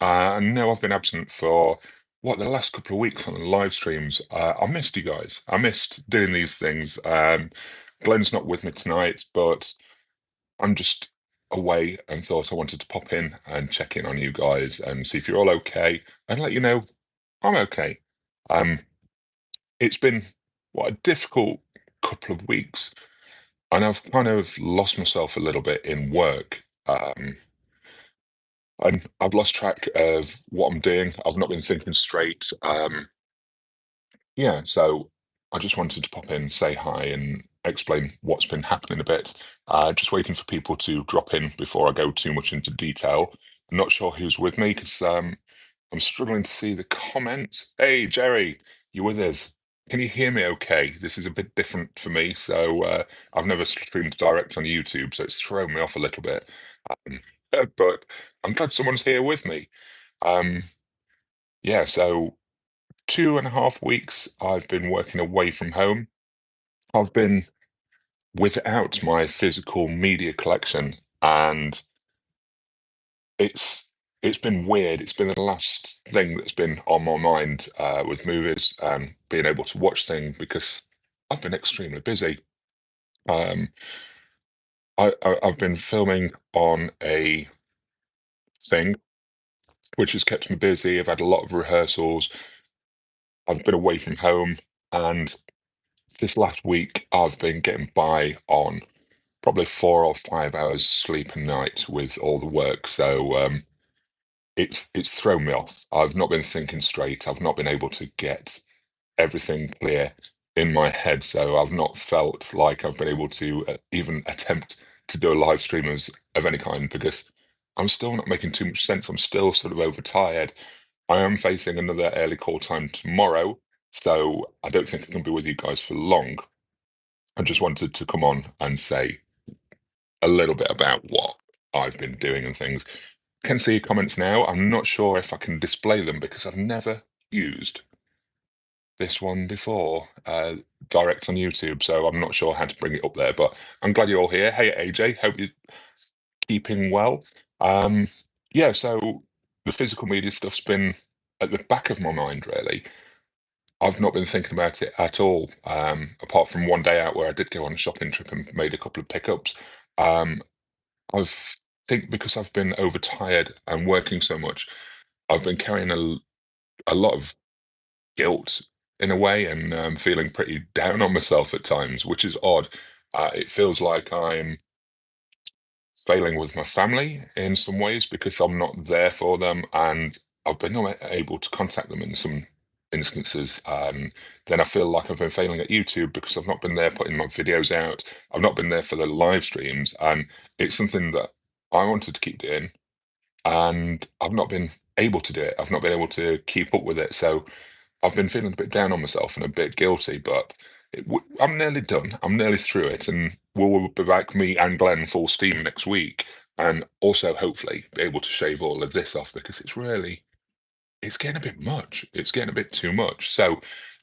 No, I've been absent for the last couple of weeks on the live streams. I missed you guys. I missed doing these things. Glenn's not with me tonight, but I'm just away and thought I wanted to pop in and check in on you guys and see if you're all okay and let you know I'm okay. Um, it's been a difficult couple of weeks, and I've kind of lost myself a little bit in work. And I've lost track of what I'm doing. I've not been thinking straight. Yeah, so I just wanted to pop in, say hi, and explain what's been happening a bit. Just waiting for people to drop in before I go too much into detail. I'm not sure who's with me because I'm struggling to see the comments. Hey, Jerry, you with us? Can you hear me okay? This is a bit different for me, so I've never streamed direct on YouTube, so it's thrown me off a little bit. Um, but I'm glad someone's here with me. Um, yeah, so 2.5 weeks I've been working away from home. I've been without my physical media collection, and it's it's been weird. It's been the last thing that's been on my mind with movies and being able to watch things because I've been extremely busy. Um, I've been filming on a thing which has kept me busy. I've had a lot of rehearsals. I've been away from home, and this last week I've been getting by on probably 4 or 5 hours sleep a night with all the work. So it's thrown me off. I've not been thinking straight. I've not been able to get everything clear in my head. So I've not felt like I've been able to even attempt to do a live stream of any kind because I'm still not making too much sense. I'm still sort of overtired. I am facing another early call time tomorrow, so I don't think I can be with you guys for long. I just wanted to come on and say a little bit about what I've been doing and things. Can see your comments now. I'm not sure if I can display them because I've never used this one before, direct on YouTube, so I'm not sure how to bring it up there, but I'm glad you're all here. Hey, AJ, hope you're keeping well. Um, yeah, so the physical media stuff's been at the back of my mind, really. I've not been thinking about it at all, apart from one day out where I did go on a shopping trip and made a couple of pickups. Um, I've think because I've been overtired and working so much, I've been carrying a lot of guilt in a way and feeling pretty down on myself at times, which is odd. It feels like I'm failing with my family in some ways because I'm not there for them, and I've been not able to contact them in some instances. Then I feel like I've been failing at YouTube because I've not been there putting my videos out. I've not been there for the live streams, and it's something that I wanted to keep doing, and I've not been able to do it. I've not been able to keep up with it. So I've been feeling a bit down on myself and a bit guilty, but I'm nearly done. I'm nearly through it, and we'll be back, me and Glenn, full steam next week, and also hopefully be able to shave all of this off because it's getting a bit much. It's getting a bit too much. So,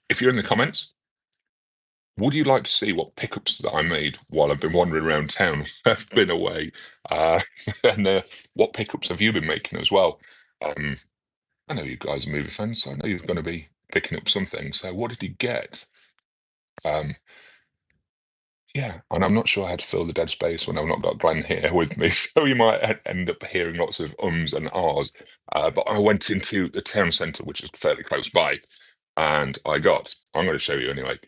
if you're in the comments, would you like to see what pickups that I made while I've been wandering around town? I've been away, uh, and what pickups have you been making as well? Um, I know you guys are movie fans, so I know you're going to be picking up something. So, what did you get? Um, yeah, and I'm not sure how to fill the dead space when I've not got Glenn here with me, so you might end up hearing lots of ums and ahs. But I went into the town centre, which is fairly close by, and I'm going to show you anyway.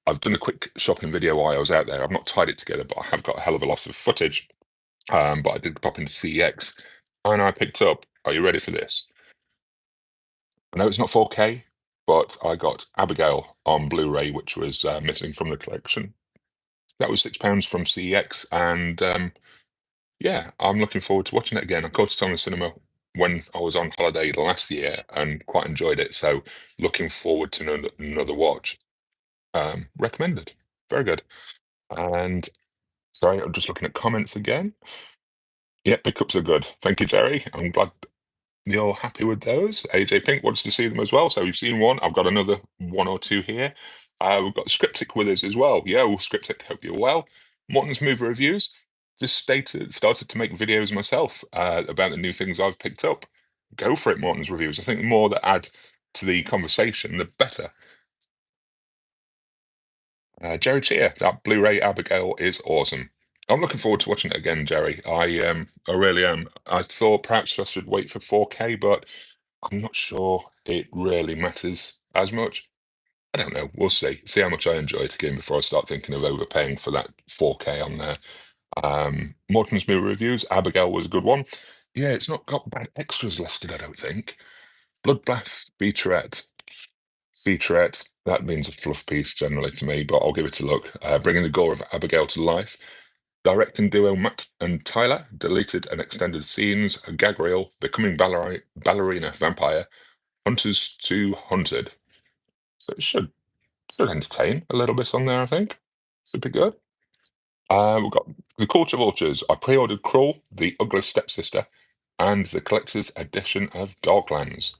I've done a quick shopping video while I was out there. I've not tied it together, but I have got a hell of a lot of footage. But I did pop into CEX, and I picked up. Are you ready for this? I know it's not 4K, but I got Abigail on Blu-ray, which was missing from the collection. That was £6 from CEX, and yeah, I'm looking forward to watching it again. I caught it on the cinema when I was on holiday last year and quite enjoyed it. So looking forward to another watch. Recommended. Very good. And sorry, I'm just looking at comments again. Yeah, pickups are good. Thank you, Jerry. I'm glad you're happy with those. AJ Pink wants to see them as well. So we've seen one. I've got another one or two here. We've got Scriptic with us as well. Yeah, well, Scriptic, hope you're well. Morton's movie reviews. Just started to make videos myself about the new things I've picked up. go for it, Morton's reviews. I think the more that add to the conversation, the better. Jerry Cheer, that Blu-ray Abigail is awesome. I'm looking forward to watching it again, Jerry. I really am. I thought perhaps I should wait for 4K, but I'm not sure it really matters as much. I don't know. We'll see. See how much I enjoy it again before I start thinking of overpaying for that 4K on there. Morton's movie reviews. Abigail was a good one. Yeah, it's not got bad extras listed, I don't think. Bloodbath featurette. Featurette. That means a fluff piece generally to me, but I'll give it a look. Bringing the gore of Abigail to life. Directing duo Matt and Tyler deleted and extended scenes. A gag reel. Becoming ballerina vampire. Hunters to hunted. So it should entertain a little bit on there, I think. Should be good. We've got The Culture Vultures. I pre-ordered Crawl, The Ugly Stepsister, and the collector's edition of Doglands.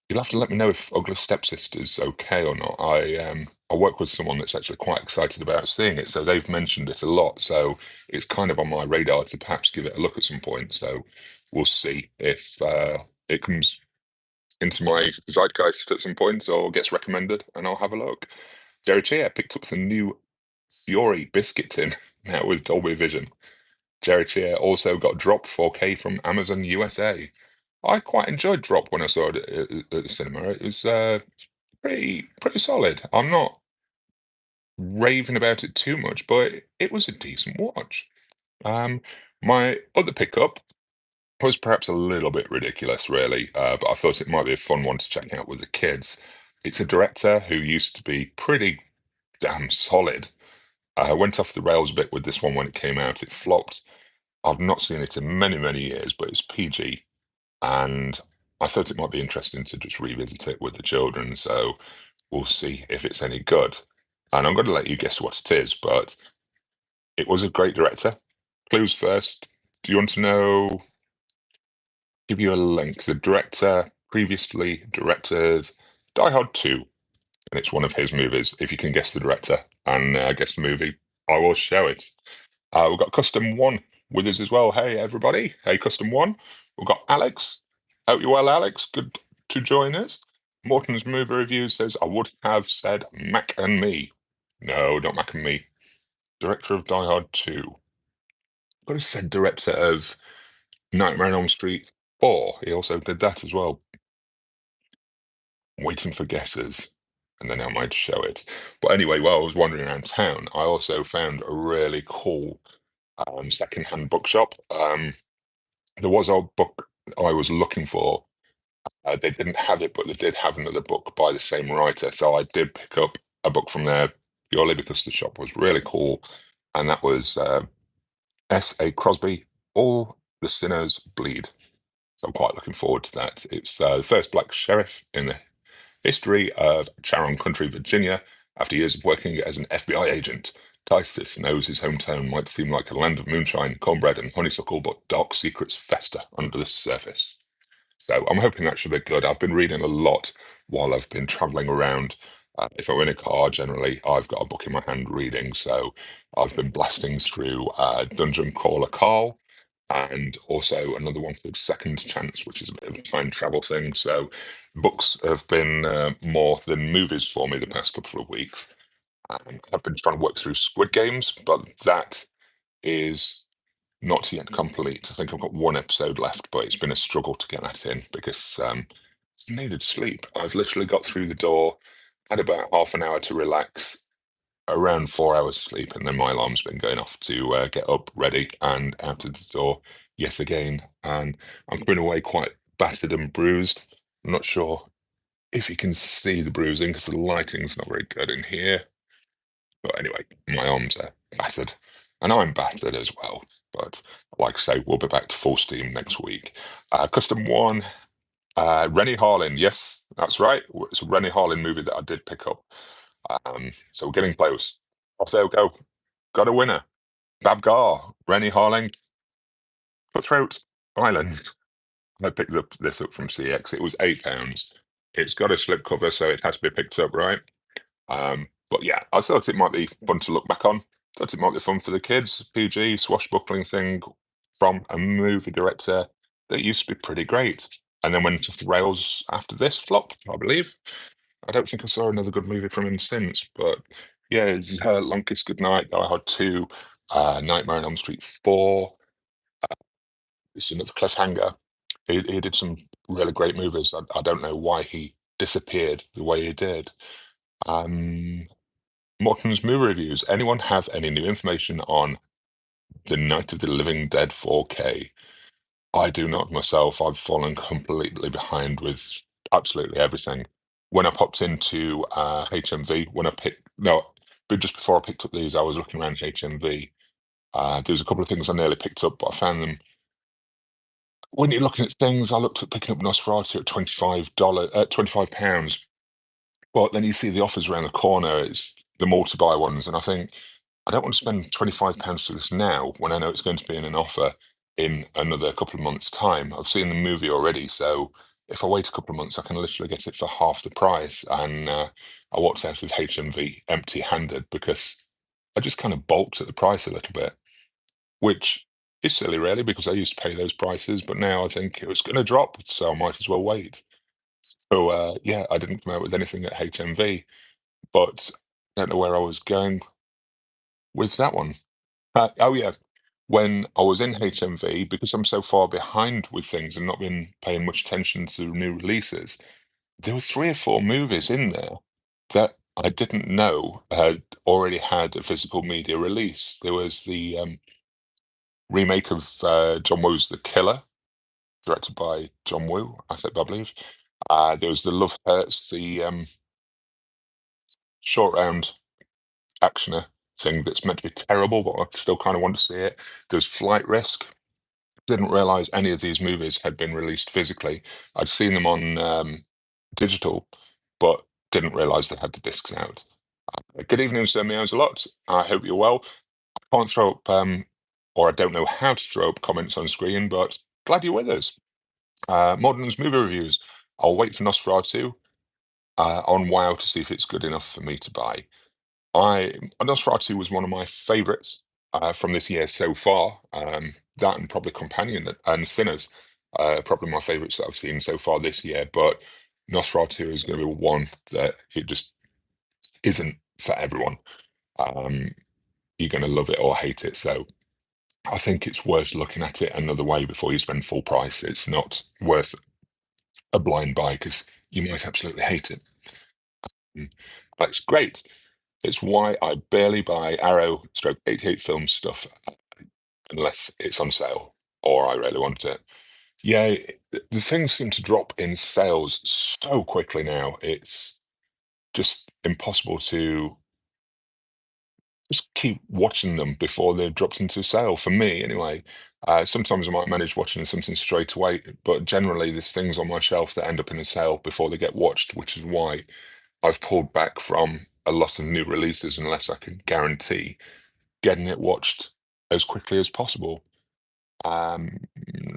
You'll have to let me know if Ugly Stepsister's okay or not. I work with someone that's actually quite excited about seeing it, so they've mentioned it a lot. So it's kind of on my radar to perhaps give it a look at some point. So we'll see if it comes into my zeitgeist at some point or gets recommended, and I'll have a look. Jerry Chia picked up the new Fiore biscuit tin now with Dolby Vision. Jerry Chia also got Drop 4K from Amazon USA. I quite enjoyed Drop when I saw it at the cinema. It was pretty solid. I'm not raving about it too much, but it was a decent watch. Um, my other pickup was perhaps a little bit ridiculous, really, but I thought it might be a fun one to check out with the kids. It's a director who used to be pretty damn solid. Went off the rails a bit with this one when it came out. It flopped. I've not seen it in many, many years, but it's PG, and I thought it might be interesting to just revisit it with the children. So we'll see if it's any good. And I'm going to let you guess what it is, but it was a great director. Clues first. Do you want to know? Give you a link. The director previously directed Die Hard 2, and it's one of his movies. If you can guess the director and guess the movie, I will show it. We've got Custom One with us as well. Hey, everybody. Hey, Custom One. We've got Alex. Hope you're well, Alex. Good to join us. Morton's movie review says, I would have said Mac and Me. No, not Mac and Me. Director of Die Hard 2. Could have said director of Nightmare on Elm Street 4. He also did that as well. Waiting for guesses. And then I might show it. But anyway, while I was wandering around town, I also found a really cool second-hand bookshop. There was a book I was looking for. They didn't have it, but they did have another book by the same writer. So I did pick up a book from there purely because the shop was really cool. And that was S.A. Crosby, All the Sinners Bleed. So I'm quite looking forward to that. It's the first black sheriff in the history of Charon Country, Virginia. After years of working as an FBI agent, Titus knows his hometown might seem like a land of moonshine, cornbread, and honeysuckle, but dark secrets fester under the surface. So I'm hoping that should be good. I've been reading a lot while I've been traveling around. If I'm in a car, generally, I've got a book in my hand reading. So I've been blasting through Dungeon Crawler Carl and also another one called Second Chance, which is a bit of a time travel thing. So books have been more than movies for me the past couple of weeks. I've been trying to work through Squid Games, but that is not yet complete. I think I've got one episode left, but it's been a struggle to get that in because I needed sleep. I've literally got through the door, had about half an hour to relax, around 4 hours sleep, and then my alarm's been going off to get up, ready, and out of the door yet again. And I'm coming away quite battered and bruised. I'm not sure if you can see the bruising because the lighting's not very good in here. But anyway, my arms are battered, and I'm battered as well. But like I say, we'll be back to full steam next week. Custom one, Rennie Harlin. Yes, that's right. It's a Rennie Harlin movie that I did pick up. So we're getting close. Off there we go. Got a winner. Babgar, Rennie Harling, Cutthroat Island. I picked this up from CX. It was £8. It's got a slipcover, so it has to be picked up, right? But yeah, I thought it might be fun to look back on. Thought it might be fun for the kids. PG swashbuckling thing from a movie director that used to be pretty great. and then went off the rails after this flop, I believe. I don't think I saw another good movie from him since, but yeah, it's Longest Goodnight, Die Hard 2, Nightmare on Elm Street 4. It's another cliffhanger. He did some really great movies. I don't know why he disappeared the way he did. Um, Morton's movie reviews. Anyone have any new information on the Night of the Living Dead 4K? I do not myself. I've fallen completely behind with absolutely everything. When I popped into HMV, when I picked no, but just before I picked up these, I was looking around HMV. There was a couple of things I nearly picked up, but I found them. When you're looking at things, I looked at picking up Nosferatu at £25, but then you see the offers around the corner. It's the multi-buy ones, and I think I don't want to spend £25 for this now when I know it's going to be in an offer in another couple of months' time. I've seen the movie already, so if I wait a couple of months, I can literally get it for half the price. And I walked out of HMV empty-handed because I just kind of balked at the price a little bit, which is silly, really, because I used to pay those prices, but now I think it was going to drop, so I might as well wait. So yeah, I didn't come out with anything at HMV, but I don't know where I was going with that one. Oh yeah, when I was in HMV, because I'm so far behind with things and not been paying much attention to new releases, there were 3 or 4 movies in there that I didn't know had already had a physical media release. There was the remake of John Woo's The Killer, directed by John Woo, I believe. There was the Love Hurts, the short round actioner thing that's meant to be terrible, but I still kind of want to see it. There's Flight Risk. Didn't realize any of these movies had been released physically. I'd seen them on digital, but didn't realize they had the discs out. Good evening, Sir Meows a lot. I hope you're well. I can't throw up, or I don't know how to throw up comments on screen, but glad you're with us. Modern's movie reviews. I'll wait for Nosferatu on Wow to see if it's good enough for me to buy. I Nosferatu was one of my favourites from this year so far. That and probably Companion and Sinners, probably my favourites that I've seen so far this year. But Nosferatu is going to be one that it just isn't for everyone. Um, you're going to love it or hate it. So I think it's worth looking at it another way before you spend full price. It's not worth a blind buy because you might absolutely hate it. Mm. That's great. It's why I barely buy Arrow stroke 88 film stuff unless it's on sale or I really want it. Yeah, the things seem to drop in sales so quickly now. It's just impossible to just keep watching them before they've dropped into sale for me anyway. Sometimes I might manage watching something straight away, but generally there's things on my shelf that end up in a sale before they get watched, which is why I've pulled back from a lot of new releases unless I can guarantee getting it watched as quickly as possible. Um,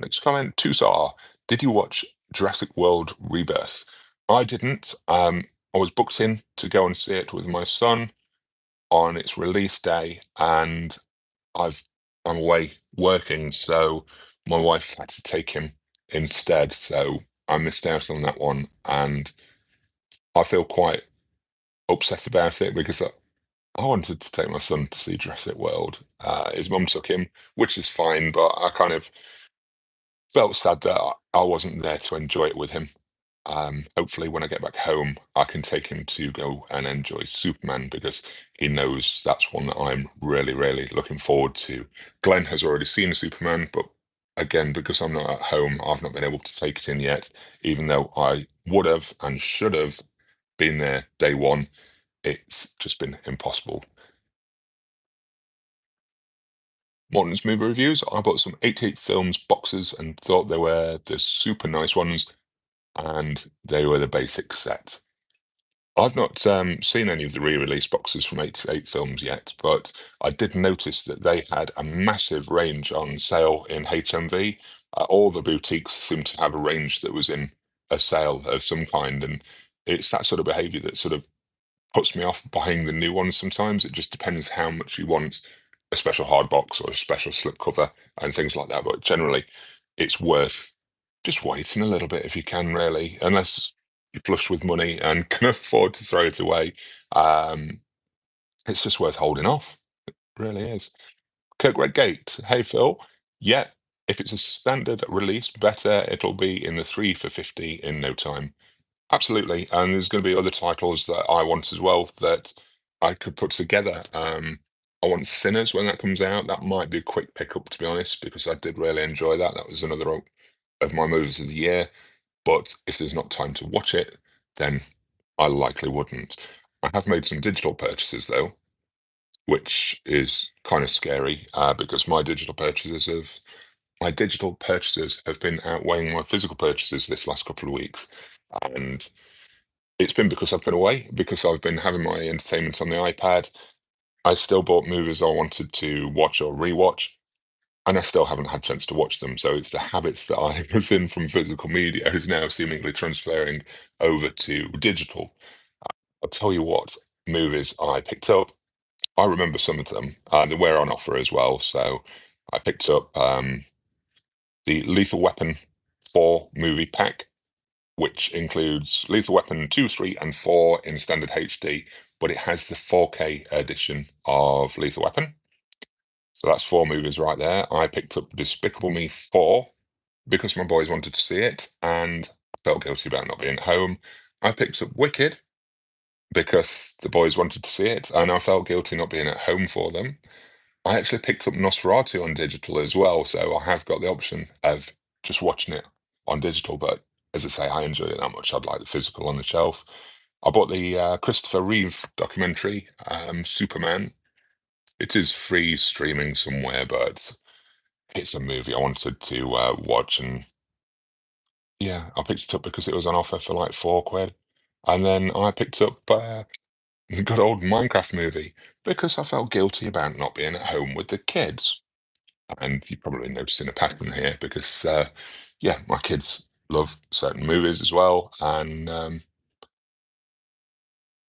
Next comment, Tusar, did you watch Jurassic World Rebirth? I didn't. I was booked in to go and see it with my son on its release day, and I've I'm away working, so my wife had to take him instead. So I missed out on that one, and I feel quite upset about it because I wanted to take my son to see Jurassic World. His mum took him, which is fine, but I kind of felt sad that I wasn't there to enjoy it with him. Hopefully, when I get back home, I can take him to go and enjoy Superman because he knows that's one that I'm really, really looking forward to. Glenn has already seen Superman, but again, because I'm not at home, I've not been able to take it in yet, even though I would have and should have been there day one. It's just been impossible. Morton's movie reviews. I bought some 88 films boxes and thought they were the super nice ones, and they were the basic set. I've not seen any of the re-release boxes from 88 films yet, but I did notice that they had a massive range on sale in HMV. All the boutiques seemed to have a range that was in a sale of some kind, and it's that sort of behavior that sort of puts me off buying the new ones sometimes. It just depends how much you want a special hard box or a special slipcover and things like that. But generally, it's worth just waiting a little bit if you can, really, unless you're flush with money and can afford to throw it away. Um, it's just worth holding off. Really is. Kirk Redgate, hey Phil. Yeah, if it's a standard release, better it'll be in the 3 for 50 in no time. Absolutely, and there's going to be other titles that I want as well that I could put together. I want Sinners when that comes out. That might be a quick pickup, to be honest, because I did really enjoy that. That was another of my movies of the year. But if there's not time to watch it, then I likely wouldn't. I have made some digital purchases though, which is kind of scary because my digital purchases have been outweighing my physical purchases this last couple of weeks, and it's been because I've been away, because I've been having my entertainment on the iPad. I still bought movies I wanted to watch or rewatch, and I still haven't had a chance to watch them. So it's the habits that I was in from physical media is now seemingly transferring over to digital. I'll tell you what movies I picked up. I remember some of them. They were on offer as well. So I picked up the Lethal Weapon 4 movie pack, which includes Lethal Weapon 2, 3, and 4 in standard HD, but it has the 4K edition of Lethal Weapon. So that's four movies right there. I picked up Despicable Me 4 because my boys wanted to see it and I felt guilty about not being at home. I picked up Wicked because the boys wanted to see it and I felt guilty not being at home for them. I actually picked up Nosferatu on digital as well, so I have got the option of just watching it on digital. But as I say, I enjoyed it that much. I'd like the physical on the shelf. I bought the Christopher Reeve documentary, Superman. It is free streaming somewhere, but it's a movie I wanted to watch, and yeah, I picked it up because it was on offer for like £4. And then I picked up the good old Minecraft movie because I felt guilty about not being at home with the kids. And you're probably noticing a pattern here because, yeah, my kids love certain movies as well, and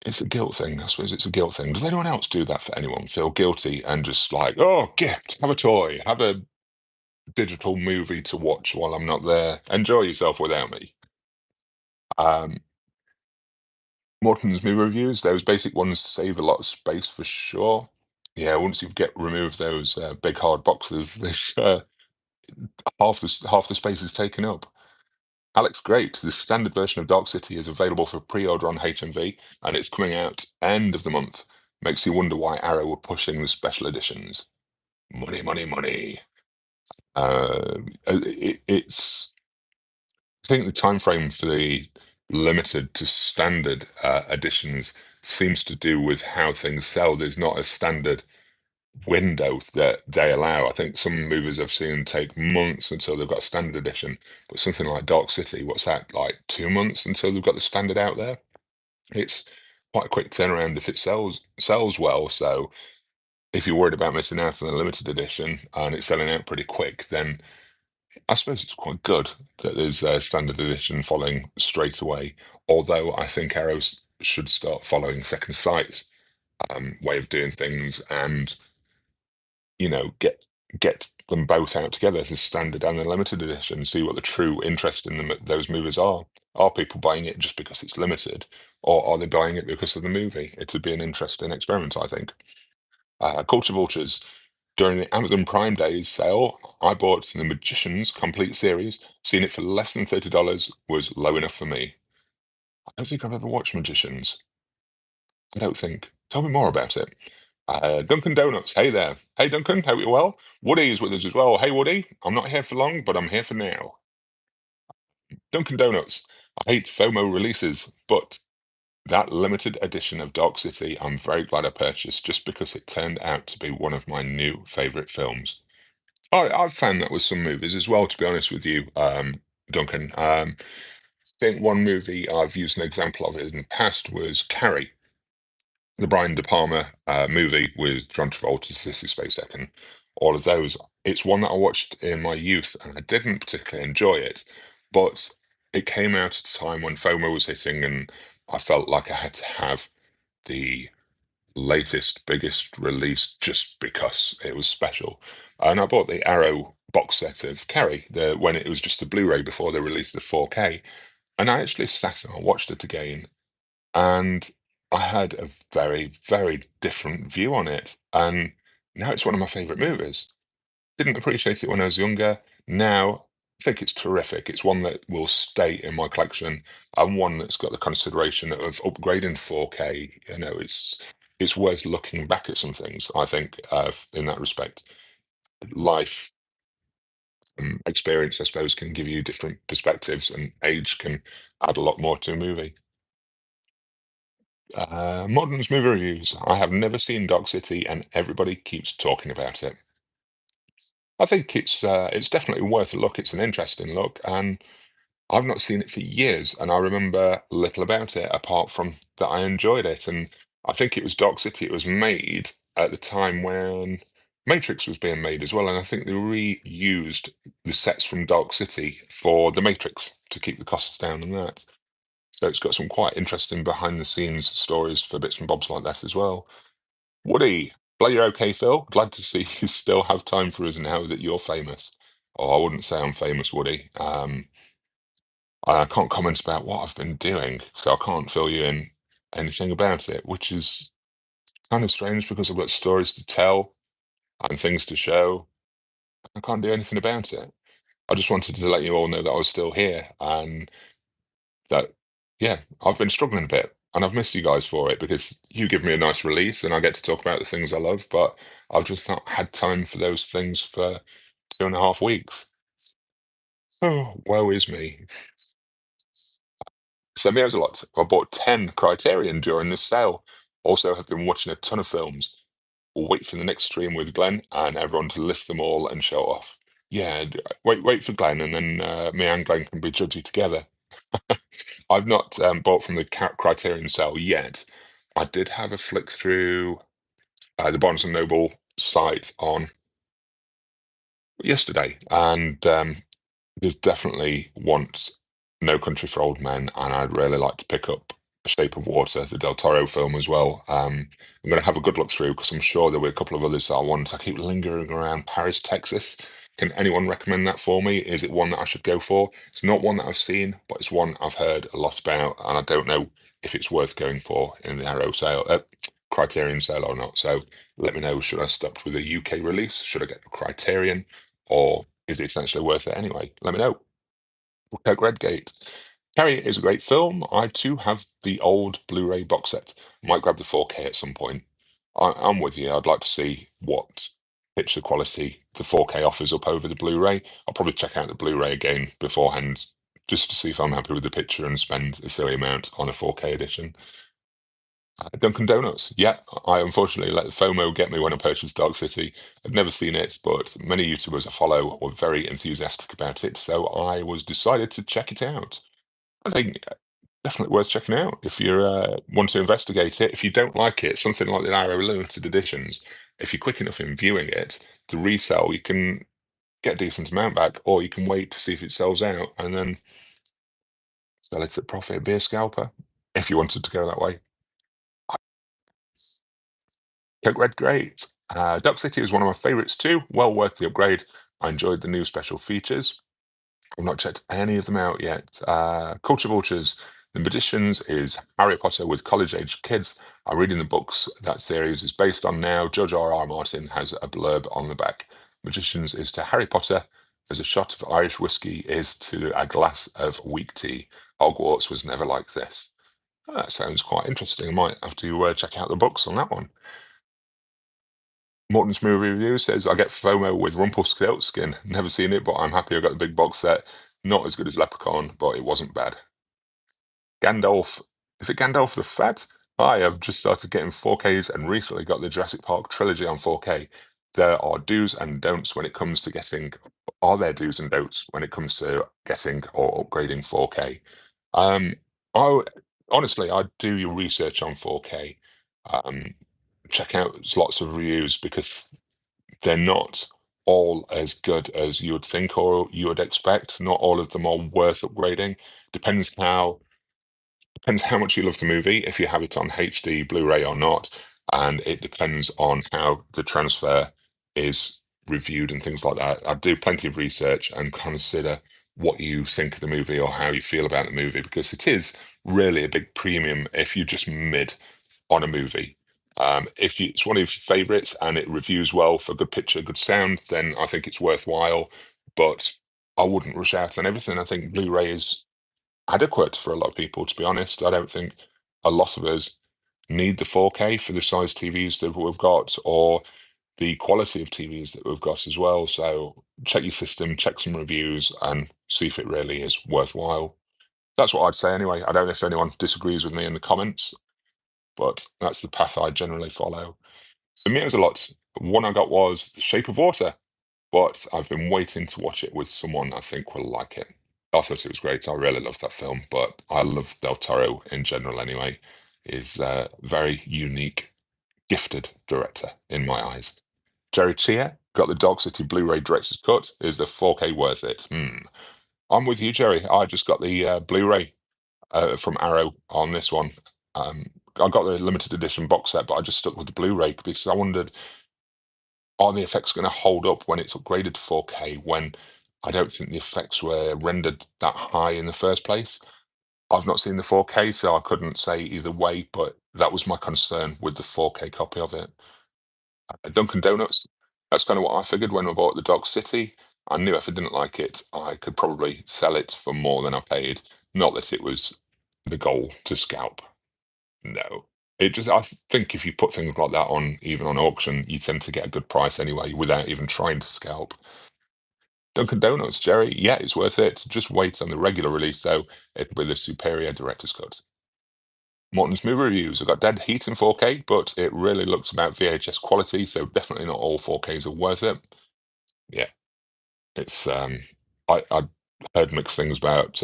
it's a guilt thing. I suppose it's a guilt thing. Does anyone else do that for anyone? Feel guilty and just like, oh, gift, have a toy, have a digital movie to watch while I'm not there. Enjoy yourself without me. Um, Morton's movie reviews, those basic ones save a lot of space for sure. Yeah, once you get remove those big hard boxes, this half the space is taken up. Alex, great. The standard version of Dark City is available for pre-order on HMV, and it's coming out end of the month. Makes you wonder why Arrow were pushing the special editions. Money, money, money. It's. I think the time frame for the limited to standard editions seems to do with how things sell. There's not a standard window that they allow. I think some movies I've seen take months until they've got a standard edition, but something like Dark City, what's that, like 2 months until they've got the standard out there? It's quite a quick turnaround if it sells well. So if you're worried about missing out on the limited edition and it's selling out pretty quick, then I suppose it's quite good that there's a standard edition following straight away. Although I think Arrows should start following Second Sight's way of doing things and get them both out together as a standard and a limited edition, see what the true interest in those movies are. Are people buying it just because it's limited, or are they buying it because of the movie? It would be an interesting experiment, I think. Culture Vultures. During the Amazon Prime Days sale, I bought The Magicians complete series. Seeing it for less than $30 was low enough for me. I don't think I've ever watched Magicians. I don't think. Tell me more about it. Dunkin' Donuts. Hey there. Hey, Duncan. Hope you're well. Woody is with us as well. Hey, Woody. I'm not here for long, but I'm here for now. Dunkin' Donuts. I hate FOMO releases, but that limited edition of Dark City, I'm very glad I purchased just because it turned out to be one of my new favorite films. I've found that with some movies as well, to be honest with you, Duncan. I think one movie I've used an example of it in the past was Carrie, the Brian De Palma movie with John Travolta, Sissy Spacek, and all of those. It's one that I watched in my youth, and I didn't particularly enjoy it, but it came out at a time when FOMO was hitting, and I felt like I had to have the latest, biggest release just because it was special. And I bought the Arrow box set of Kerry, when it was just a Blu-ray before they released the 4K, and I actually sat and I watched it again, and I had a very, very different view on it, and now it's one of my favorite movies. Didn't appreciate it when I was younger. Now, I think it's terrific. It's one that will stay in my collection and one that's got the consideration of upgrading to 4K. It's worth looking back at some things, I think, in that respect. Life experience, I suppose, can give you different perspectives, and age can add a lot more to a movie. Modern's movie reviews. I have never seen Dog City, and everybody keeps talking about it. I think it's definitely worth a look. It's an interesting look, and I've not seen it for years, and I remember little about it apart from that I enjoyed it. And I think it was Dog City. It was made at the time when Matrix was being made as well, and I think they reused the sets from Dark City for the Matrix to keep the costs down and that. So it's got some quite interesting behind the scenes stories for bits and bobs like that as well. Woody, glad you're okay, Phil. Glad to see you still have time for us now that you're famous. Oh, I wouldn't say I'm famous, Woody. I can't comment about what I've been doing, so I can't fill you in anything about it, which is kind of strange because I've got stories to tell and things to show. I can't do anything about it. I just wanted to let you all know that I was still here and that, yeah, I've been struggling a bit and I've missed you guys for it because you give me a nice release and I get to talk about the things I love, but I've just not had time for those things for 2.5 weeks. Oh, woe is me. Sent me out a lot. I bought 10 Criterion during this sale. Also have been watching a ton of films. We'll wait for the next stream with Glenn and everyone to list them all and show off. Yeah, wait for Glenn and then me and Glenn can be judgy together. I've not bought from the Criterion sale yet. I did have a flick through the Barnes& and Noble site on yesterday, and there's definitely want No Country for Old Men, and I'd really like to pick up Shape of Water, the Del Toro film as well. I'm going to have a good look through because I'm sure there were a couple of others that I want. I keep lingering around Paris, Texas. Can anyone recommend that for me? Is it one that I should go for? It's not one that I've seen, but it's one I've heard a lot about, and I don't know if it's worth going for in the Arrow sale, Criterion sale or not. So let me know. Should I stop with a UK release? Should I get a Criterion, or is it essentially worth it anyway? Let me know. Coke Redgate. Carrie is a great film. I too have the old Blu-ray box set. Might grab the 4K at some point. I'm with you. I'd like to see what picture quality the 4K offers up over the Blu-ray. I'll probably check out the Blu-ray again beforehand just to see if I'm happy with the picture and spend a silly amount on a 4K edition. Dunkin' Donuts. Yeah, I unfortunately let the FOMO get me when I purchased Dark City. I'd never seen it, but many YouTubers I follow were very enthusiastic about it, so I was decided to check it out. I think definitely worth checking out if you want to investigate it. If you don't like it, something like the Arrow limited editions, if you're quick enough in viewing it, to resell, you can get a decent amount back, or you can wait to see if it sells out and then sell it at profit, be a scalper, if you wanted to go that way. Coke Red, great. Duck City is one of my favorites too. Well worth the upgrade. I enjoyed the new special features. I've not checked any of them out yet. Culture Vultures. The Magicians is Harry Potter with college-aged kids. I'm reading the books that series is based on now. George R. R. Martin has a blurb on the back. Magicians is to Harry Potter as a shot of Irish whiskey is to a glass of weak tea. Hogwarts was never like this. That sounds quite interesting. I might have to check out the books on that one. Morton's movie review says I get FOMO with Rumpelstiltskin. Never seen it, but I'm happy I got the big box set. Not as good as Leprechaun, but it wasn't bad. Gandalf, is it Gandalf the Fat? I have just started getting 4Ks and recently got the Jurassic Park trilogy on 4K. There are do's and don'ts when it comes to getting, are there do's and don'ts when it comes to getting or upgrading 4K? Um, I honestly, I do your research on 4K. Um, check out lots of reviews because they're not all as good as you would think or you would expect. Not all of them are worth upgrading. Depends how depends how much you love the movie, if you have it on HD, Blu-ray or not, and it depends on how the transfer is reviewed and things like that, I do plenty of research and consider what you think of the movie or how you feel about the movie because it is really a big premium if you're just mid on a movie. If it's one of your favorites and it reviews well for good picture, good sound, then I think it's worthwhile. But I wouldn't rush out on everything. I think Blu-ray is adequate for a lot of people, to be honest. I don't think a lot of us need the 4K for the size TVs that we've got or the quality of TVs that we've got as well. So check your system, check some reviews, and see if it really is worthwhile. That's what I'd say anyway. I don't know if anyone disagrees with me in the comments, but that's the path I generally follow. So me, it was a lot. One I got was The Shape of Water, but I've been waiting to watch it with someone I think will like it. I thought it was great. I really love that film, but I love Del Toro in general anyway. Is a very unique, gifted director in my eyes. Jerry Chia got the Dog City Blu-ray Director's Cut. Is the 4K worth it? I'm with you, Jerry. I just got the Blu-ray from Arrow on this one. Um, I got the limited edition box set, but I just stuck with the Blu-ray because I wondered, are the effects going to hold up when it's upgraded to 4K when I don't think the effects were rendered that high in the first place? I've not seen the 4K, so I couldn't say either way, but that was my concern with the 4K copy of it. Dunkin' Donuts, that's kind of what I figured when I bought the Dog City. I knew if I didn't like it, I could probably sell it for more than I paid. Not that it was the goal to scalp. No. It just, I think if you put things like that on, even on auction, you tend to get a good price anyway without even trying to scalp. Dunkin' Donuts, Jerry, yeah, it's worth it. Just wait on the regular release, though. It'll be the superior director's cut. Morton's movie reviews. I've got Dead Heat in 4K, but it really looks about VHS quality, so definitely not all 4Ks are worth it. Yeah, it's I heard mixed things about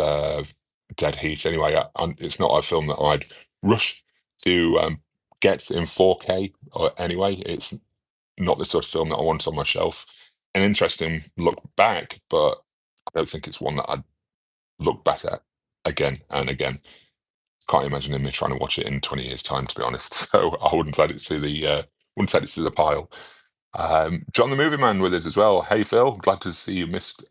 Dead Heat. Anyway, it's not a film that I'd rush to get in 4K. Or anyway, it's not the sort of film that I want on my shelf. An interesting look back, but I don't think it's one that I'd look back at again and again. Can't imagine me trying to watch it in 20 years' time, to be honest. So I wouldn't add it to the pile. John the Movie Man with us as well. Hey Phil, glad to see you missed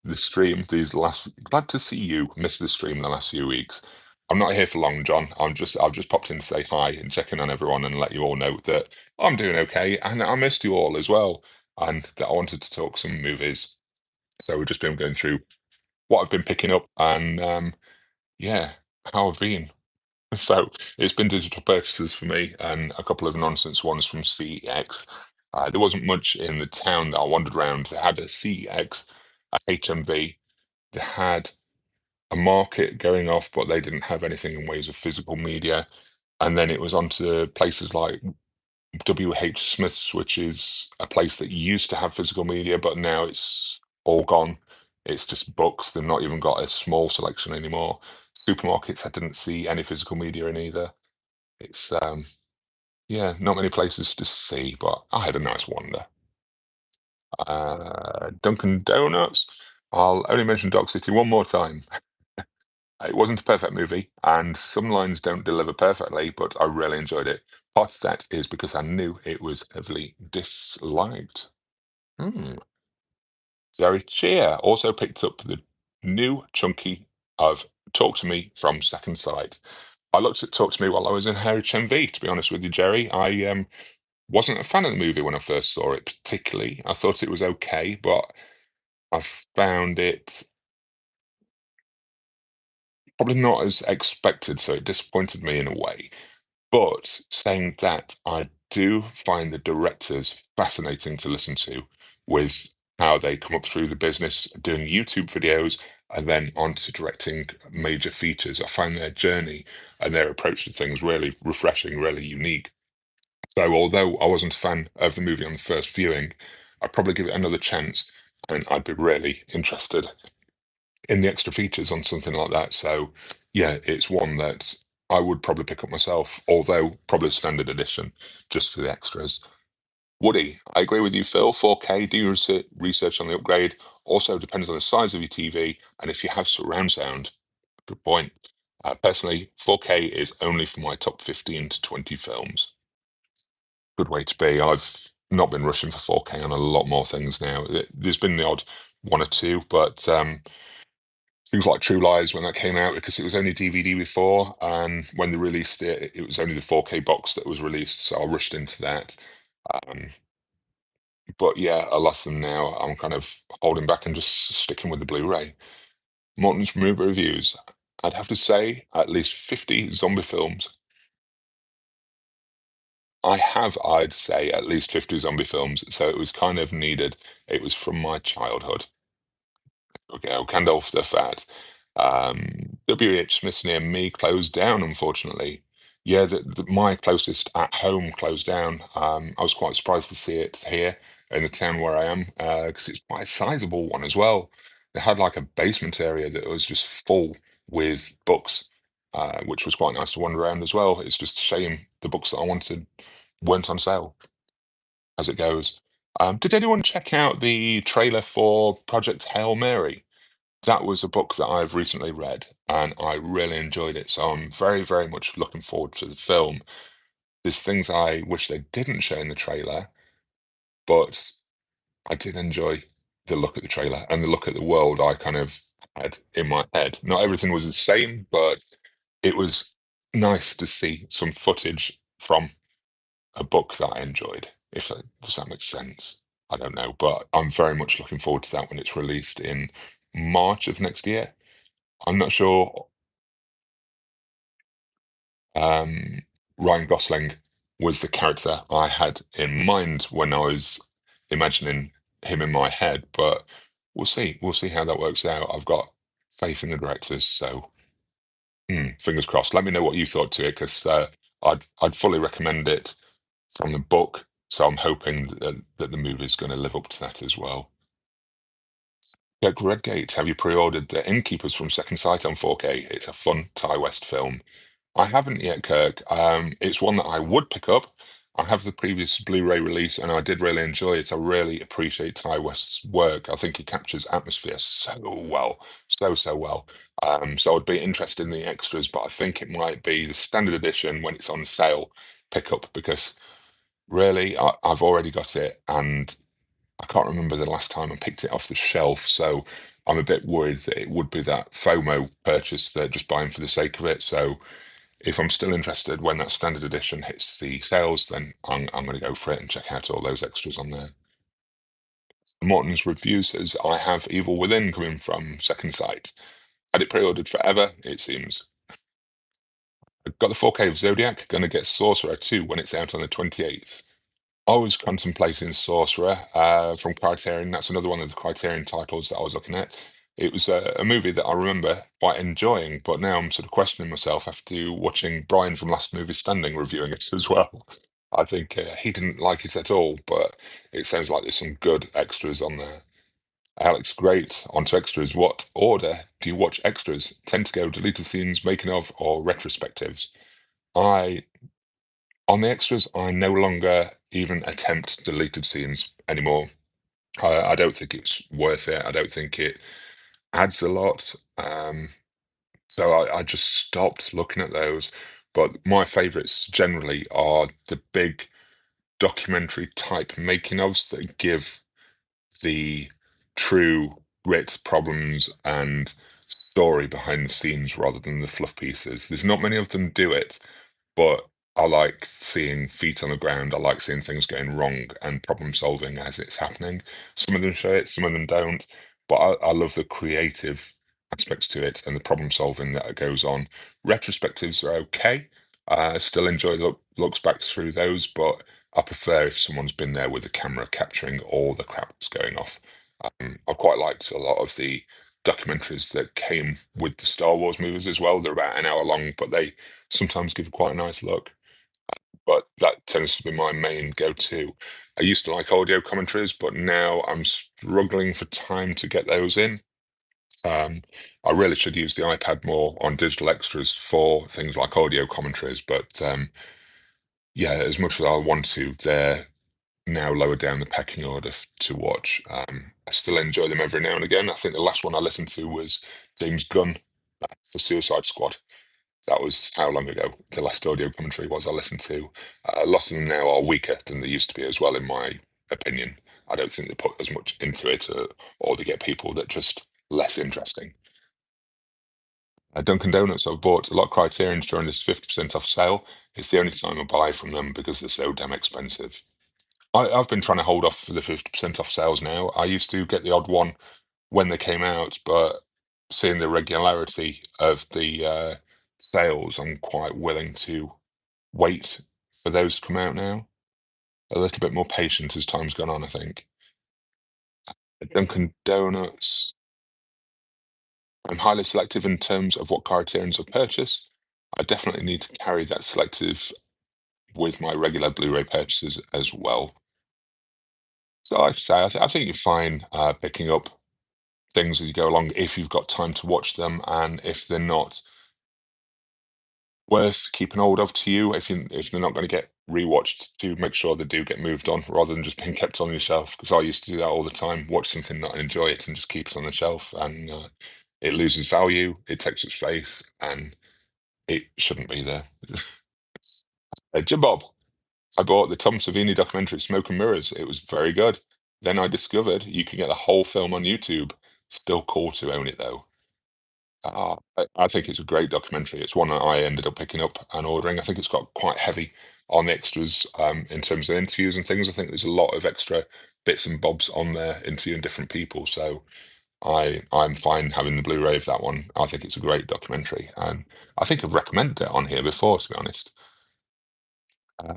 the stream glad to see you miss the stream the last few weeks. I'm not here for long, John. I've just popped in to say hi and check in on everyone and let you all know that I'm doing okay and that I missed you all as well. And that I wanted to talk some movies. So we've just been going through what I've been picking up and yeah, how I've been. So it's been digital purchases for me and a couple of nonsense ones from CEX. There wasn't much in the town that I wandered around. They had a CEX, a HMV, they had a market going off, but they didn't have anything in ways of physical media. And then it was on to places like WH Smith's, which is a place that used to have physical media, but now it's all gone. It's just books. They've not even got a small selection anymore. Supermarkets, I didn't see any physical media in either. It's yeah, not many places to see, but I had a nice wander. Dunkin' Donuts. I'll only mention Dog City one more time. It wasn't a perfect movie, and some lines don't deliver perfectly, but I really enjoyed it. Part of that is because I knew it was heavily disliked. Hmm. Zoe Cheer also picked up the new chunky of Talk to Me from Second Sight. I looked at Talk to Me while I was in HMV, to be honest with you, Jerry. I wasn't a fan of the movie when I first saw it, particularly. I thought it was okay, but I found it probably not as expected, so it disappointed me in a way. But saying that, I do find the directors fascinating to listen to with how they come up through the business, doing YouTube videos, and then onto directing major features. I find their journey and their approach to things really refreshing, really unique. So, although I wasn't a fan of the movie on the first viewing, I'd probably give it another chance, and I'd be really interested in the extra features on something like that. So, yeah, it's one that I would probably pick up myself, although probably standard edition, just for the extras. Woody, I agree with you, Phil. 4K, do your research on the upgrade. Also depends on the size of your TV and if you have surround sound. Good point. Personally, 4K is only for my top 15 to 20 films. Good way to be. I've not been rushing for 4K on a lot more things now. There's been the odd one or two, but things like True Lies when that came out, because it was only DVD before, and when they released it, it was only the 4K box that was released, so I rushed into that. Um, but yeah, a lot of them now, I'm kind of holding back and just sticking with the Blu-ray. Morton's movie reviews, I'd have to say at least 50 zombie films. I'd say at least 50 zombie films, so it was kind of needed. It was from my childhood. Okay, I'll hand off the fat. WH Smith near me closed down, unfortunately. Yeah, my closest at home closed down. I was quite surprised to see it here in the town where I am, because it's quite a sizable one as well. It had like a basement area that was just full with books, which was quite nice to wander around as well. It's just a shame the books that I wanted weren't on sale, as it goes. Did anyone check out the trailer for Project Hail Mary? That was a book that I've recently read, and I really enjoyed it. So I'm very, very much looking forward to the film. There's things I wish they didn't show in the trailer, but I did enjoy the look at the trailer and the look at the world I kind of had in my head. Not everything was the same, but it was nice to see some footage from a book that I enjoyed. If that does that make sense? I don't know, but I'm very much looking forward to that when it's released in March of next year. I'm not sure. Um, Ryan Gosling was the character I had in mind when I was imagining him in my head, but we'll see. We'll see how that works out. I've got faith in the directors, so fingers crossed. Let me know what you thought to it, because I'd fully recommend it from the book. So I'm hoping that the movie is going to live up to that as well. Yeah, Redgate, have you pre-ordered The Innkeepers from Second Sight on 4K? It's a fun Ty West film. I haven't yet, Kirk. It's one that I would pick up. I have the previous Blu-ray release, and I did really enjoy it. I really appreciate Ty West's work. I think he captures atmosphere so well, so well. So I'd be interested in the extras, but I think it might be the standard edition when it's on sale pickup, because really, I've already got it, and I can't remember the last time I picked it off the shelf. So I'm a bit worried that it would be that FOMO purchase, that just buying for the sake of it. So if I'm still interested when that standard edition hits the sales, then I'm going to go for it and check out all those extras on there. Morton's review says I have Evil Within coming from Second Sight. Had it pre-ordered forever, it seems. I've got the 4K of Zodiac, going to get Sorcerer 2 when it's out on the 28th. I was contemplating Sorcerer from Criterion. That's another one of the Criterion titles that I was looking at. It was a movie that I remember quite enjoying, but now I'm sort of questioning myself after watching Brian from Last Movie Standing reviewing it as well. I think he didn't like it at all, but it sounds like there's some good extras on there. Alex, great. On to extras. What order do you watch extras? Tend to go deleted scenes, making of, or retrospectives? I On the extras, I no longer even attempt deleted scenes anymore. I don't think it's worth it. I don't think it adds a lot. So I just stopped looking at those. But my favorites generally are the big documentary type making ofs that give the true grit, problems, and story behind the scenes rather than the fluff pieces. There's not many of them do it, but I like seeing feet on the ground. I like seeing things going wrong and problem solving as it's happening. Some of them show it, some of them don't. But I love the creative aspects to it and the problem solving that goes on. Retrospectives are okay. I still enjoy the looks back through those, but I prefer if someone's been there with the camera capturing all the crap that's going off. I quite liked a lot of the documentaries that came with the Star Wars movies as well. They're about an hour long, but they sometimes give quite a nice look. But that tends to be my main go-to. I used to like audio commentaries, but now I'm struggling for time to get those in. Um, I really should use the iPad more on digital extras for things like audio commentaries, but yeah, as much as I want to, they're now lower down the pecking order to watch. I still enjoy them every now and again. I think the last one I listened to was James Gunn for Suicide Squad. That was how long ago the last audio commentary was I listened to. A lot of them now are weaker than they used to be as well, in my opinion. I don't think they put as much into it, or they get people that just less interesting. Dunkin' Donuts, I've bought a lot of Criterions during this 50% off sale. It's the only time I buy from them because they're so damn expensive. I've been trying to hold off for the 50% off sales now. I used to get the odd one when they came out, but seeing the regularity of the sales, I'm quite willing to wait for those to come out now. A little bit more patient as time's gone on, I think. Dunkin' Donuts, I'm highly selective in terms of what criterions I purchase. I definitely need to carry that selective with my regular Blu-ray purchases as well. So, like I say, I think you're fine picking up things as you go along if you've got time to watch them, and if they're not worth keeping hold of to you, if they're not going to get rewatched, to make sure they do get moved on rather than just being kept on your shelf. Because I used to do that all the time, watch something, not enjoy it, and just keep it on the shelf, and it loses value, it takes its space, and it shouldn't be there. Jim Bob, I bought the Tom Savini documentary Smoke and Mirrors. It was very good. Then I discovered you can get the whole film on YouTube. Still cool to own it though. I think it's a great documentary. It's one that I ended up picking up and ordering. I think it's got quite heavy on the extras in terms of interviews and things. I think there's a lot of extra bits and bobs on there interviewing different people. So I'm fine having the Blu-ray of that one. I think it's a great documentary, and I think I've recommended it on here before, to be honest.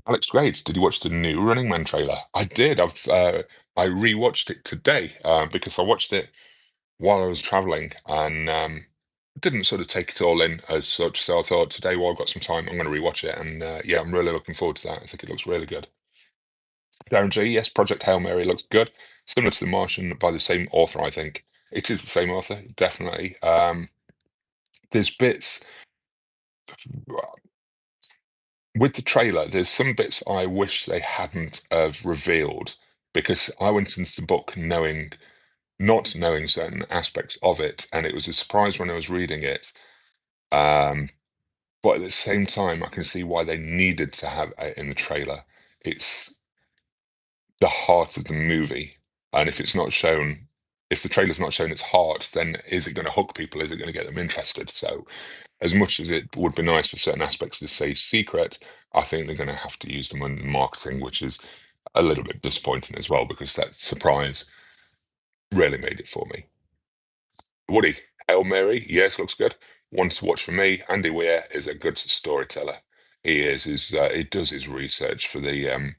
Alex Grades, did you watch the new Running Man trailer? I did. I rewatched it today because I watched it while I was traveling and didn't sort of take it all in as such. So I thought today, while I've got some time, I'm going to rewatch it. And yeah, I'm really looking forward to that. I think it looks really good. Darren G, yes, Project Hail Mary looks good. Similar to The Martian by the same author, I think. It is the same author, definitely. There's bits with the trailer, there's some bits I wish they hadn't have revealed because I went into the book not knowing certain aspects of it, and it was a surprise when I was reading it. Um, but at the same time, I can see why they needed to have it in the trailer. It's the heart of the movie, and if the trailer's not shown its heart, then is it going to hook people? Is it going to get them interested? So, as much as it would be nice for certain aspects to stay secret, I think they're going to have to use them in marketing, which is a little bit disappointing as well because that surprise really made it for me. Woody, Hail Mary, yes, looks good. One to watch for me. Andy Weir is a good storyteller. He is. He does his research for the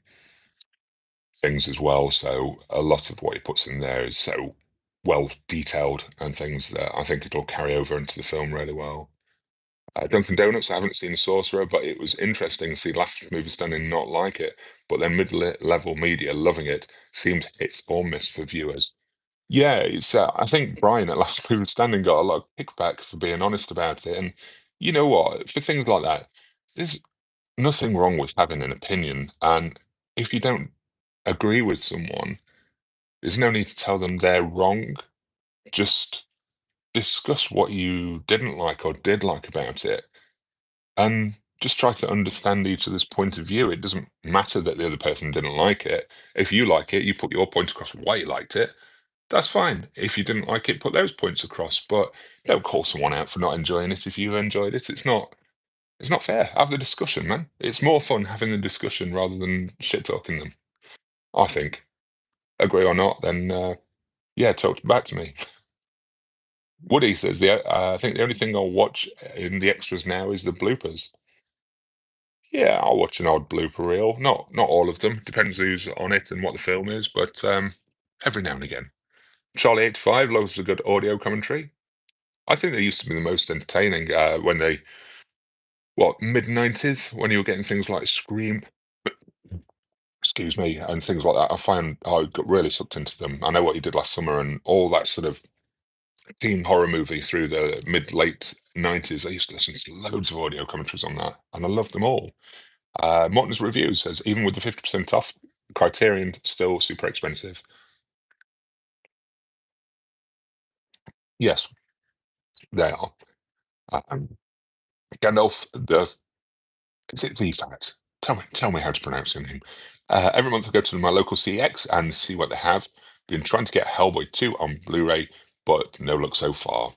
things as well. So a lot of what he puts in there is so well detailed and things that I think it'll carry over into the film really well. Dunkin' Donuts, I haven't seen Sorcerer, but it was interesting to see Last Movie Standing not like it, but then mid-level media loving it seems hit or miss for viewers. Yeah, it's. I think Brian at Last Movie Standing got a lot of kickback for being honest about it, and you know what? For things like that, there's nothing wrong with having an opinion, and if you don't agree with someone, there's no need to tell them they're wrong. Just discuss what you didn't like or did like about it, and just try to understand each other's point of view. It doesn't matter that the other person didn't like it. If you like it, you put your point across why you liked it. That's fine. If you didn't like it, put those points across. But don't call someone out for not enjoying it if you enjoyed it. It's not fair. Have the discussion, man. It's more fun having the discussion rather than shit talking them. I think. Agree or not, then yeah, talk back to me. Woody says I think the only thing I'll watch in the extras now is the bloopers. Yeah, I'll watch an odd blooper reel. Not all of them. Depends who's on it and what the film is, but every now and again. Charlie 85 loves a good audio commentary. I think they used to be the most entertaining when mid 90s, when you were getting things like Scream, excuse me, and things like that. I found I got really sucked into them. I know what you did last summer and all that sort of teen horror movie through the mid late 90s. I used to listen to loads of audio commentaries on that, and I loved them all. Morton's Review says, even with the 50% off, Criterion still super expensive. Yes, they are. Um, Gandalf, the is it VFAT? Tell me how to pronounce your name. Every month I go to my local CX and see what they have. Been trying to get Hellboy 2 on Blu-ray, but no luck so far.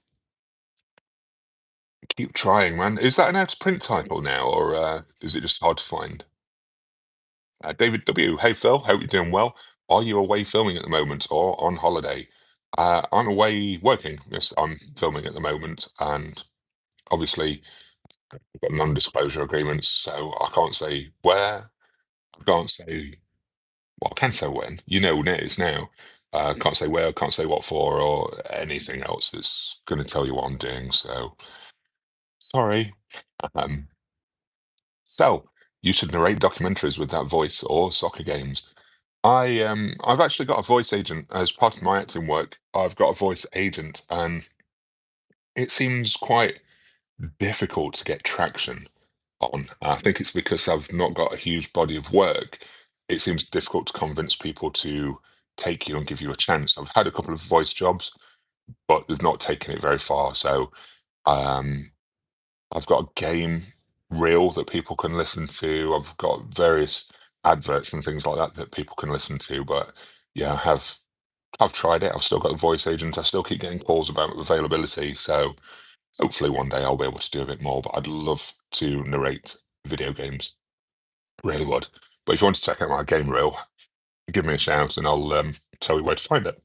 Keep trying, man. Is that an out-of-print title now, or is it just hard to find? David W. Hey Phil, hope you're doing well. Are you away filming at the moment or on holiday? I'm away working. Yes, I'm filming at the moment, and obviously I've got non-disclosure agreements, so I can't say where. I can't say, well, I can say when. You know when it is now. Can't say where, can't say what for, or anything else that's going to tell you what I'm doing. So sorry. Um, so you should narrate documentaries with that voice or soccer games. I've actually got a voice agent as part of my acting work. I've got a voice agent, and it seems quite difficult to get traction on. I think it's because I've not got a huge body of work. It seems difficult to convince people to take you and give you a chance. I've had a couple of voice jobs, but they've not taken it very far. So um, I've got a game reel that people can listen to. I've got various adverts and things like that that people can listen to. But yeah, I've tried it. I've still got a voice agent. I still keep getting calls about availability. So hopefully one day I'll be able to do a bit more. But I'd love to narrate video games. Really would. But if you want to check out my game reel, give me a shout and I'll tell you where to find it.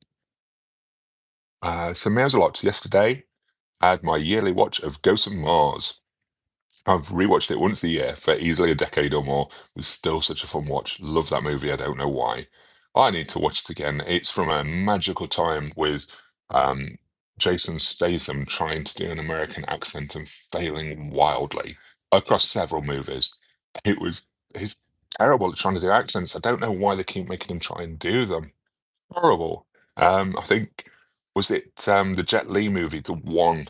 So meows a lot. Yesterday, I had my yearly watch of Ghosts of Mars. I've rewatched it once a year for easily a decade or more. It was still such a fun watch. Love that movie. I don't know why. I need to watch it again. It's from a magical time with um, Jason Statham trying to do an American accent and failing wildly across several movies. It was he's terrible at trying to do accents. I don't know why they keep making him try and do them. Horrible. I think was it the Jet Li movie, The One?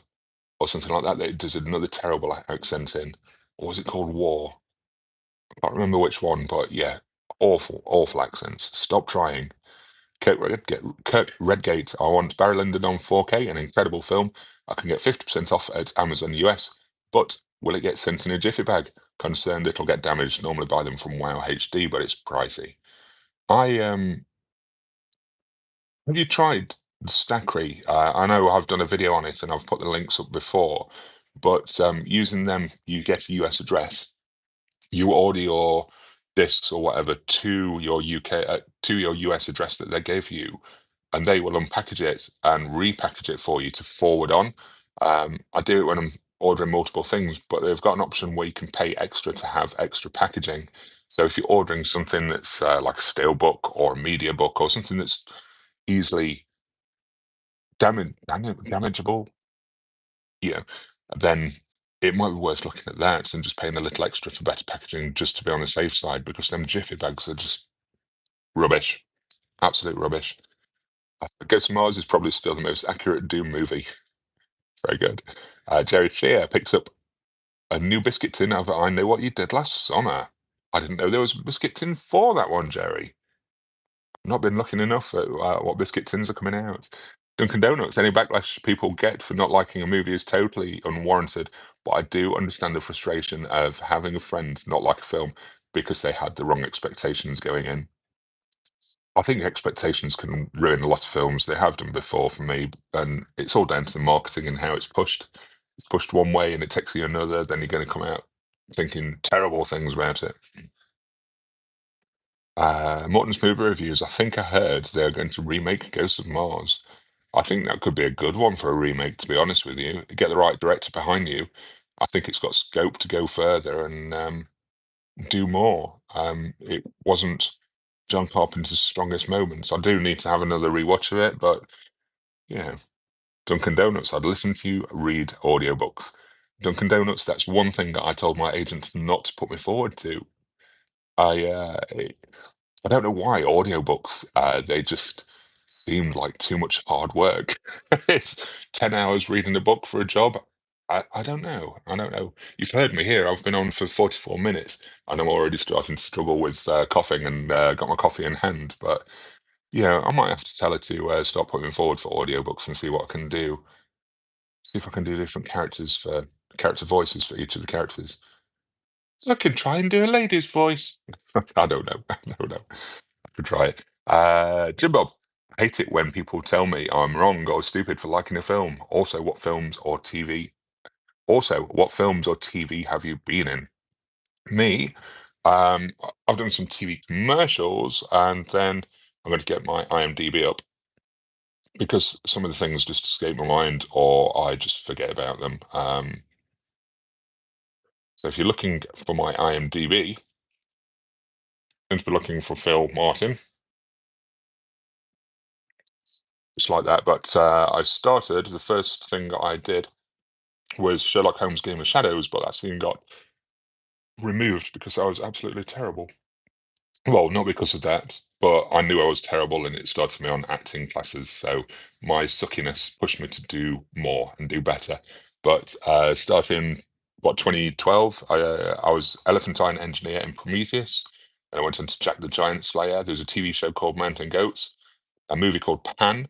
Or something like that that it does another terrible accent in. Or was it called War? I can't remember which one, but yeah, awful, awful accents. Stop trying. Kirk Redgate, I want Barry Lyndon on 4K, an incredible film. I can get 50% off at Amazon US, but will it get sent in a jiffy bag? Concerned it'll get damaged. Normally buy them from Wow HD, but it's pricey. I Have you tried Stackery? I know I've done a video on it and I've put the links up before, but using them, you get a US address. You order your discs or whatever to your to your US address that they gave you, and they will unpackage it and repackage it for you to forward on. I do it when I'm ordering multiple things, but they've got an option where you can pay extra to have extra packaging. So if you're ordering something that's like a steel book or a media book or something that's easily damageable, you know, then it might be worth looking at that and just paying a little extra for better packaging just to be on the safe side because them jiffy bags are just rubbish, absolute rubbish. Ghost of Mars is probably still the most accurate Doom movie. Very good. Jerry Shear picks up a new biscuit tin of I Know What You Did Last Summer. I didn't know there was a biscuit tin for that one, Jerry. Not been looking enough at what biscuit tins are coming out. Dunkin' Donuts, any backlash people get for not liking a movie is totally unwarranted, but I do understand the frustration of having a friend not like a film because they had the wrong expectations going in. I think expectations can ruin a lot of films. They have done before for me, and it's all down to the marketing and how it's pushed. It's pushed one way and it takes you another, then you're going to come out thinking terrible things about it. Morton's movie reviews. I think I heard they're going to remake Ghost of Mars. I think that could be a good one for a remake, to be honest with you. Get the right director behind you. I think it's got scope to go further and do more. It wasn't John Carpenter's strongest moments. I do need to have another rewatch of it, but yeah, Dunkin' Donuts. I'd listen to you read audiobooks. Dunkin' Donuts, that's one thing that I told my agent not to put me forward to. I don't know why audiobooks, they just seemed like too much hard work. It's 10 hours reading a book for a job. I don't know. I don't know. You've heard me here. I've been on for 44 minutes and I'm already starting to struggle with coughing and got my coffee in hand. But yeah, I might have to tell her to start putting me forward for audiobooks and see what I can do. See if I can do different characters for. character voices for each of the characters. I can try and do a lady's voice. I don't know. I don't know. I could try it. Jim Bob. I hate it when people tell me I'm wrong or stupid for liking a film. Also, what films or TV have you been in? Me, I've done some TV commercials, and then I'm going to get my IMDb up because some of the things just escape my mind or I just forget about them. So if you're looking for my IMDb, going to be looking for Phil Martin, just like that. But I started, the first thing that I did was Sherlock Holmes Game of Shadows, but that scene got removed because I was absolutely terrible. Well, not because of that, but I knew I was terrible and it started me on acting classes. So my suckiness pushed me to do more and do better. But starting, what, 2012, I was Elephantine Engineer in Prometheus. And I went on to Jack the Giant Slayer. There's a TV show called Mountain Goats, a movie called Pan,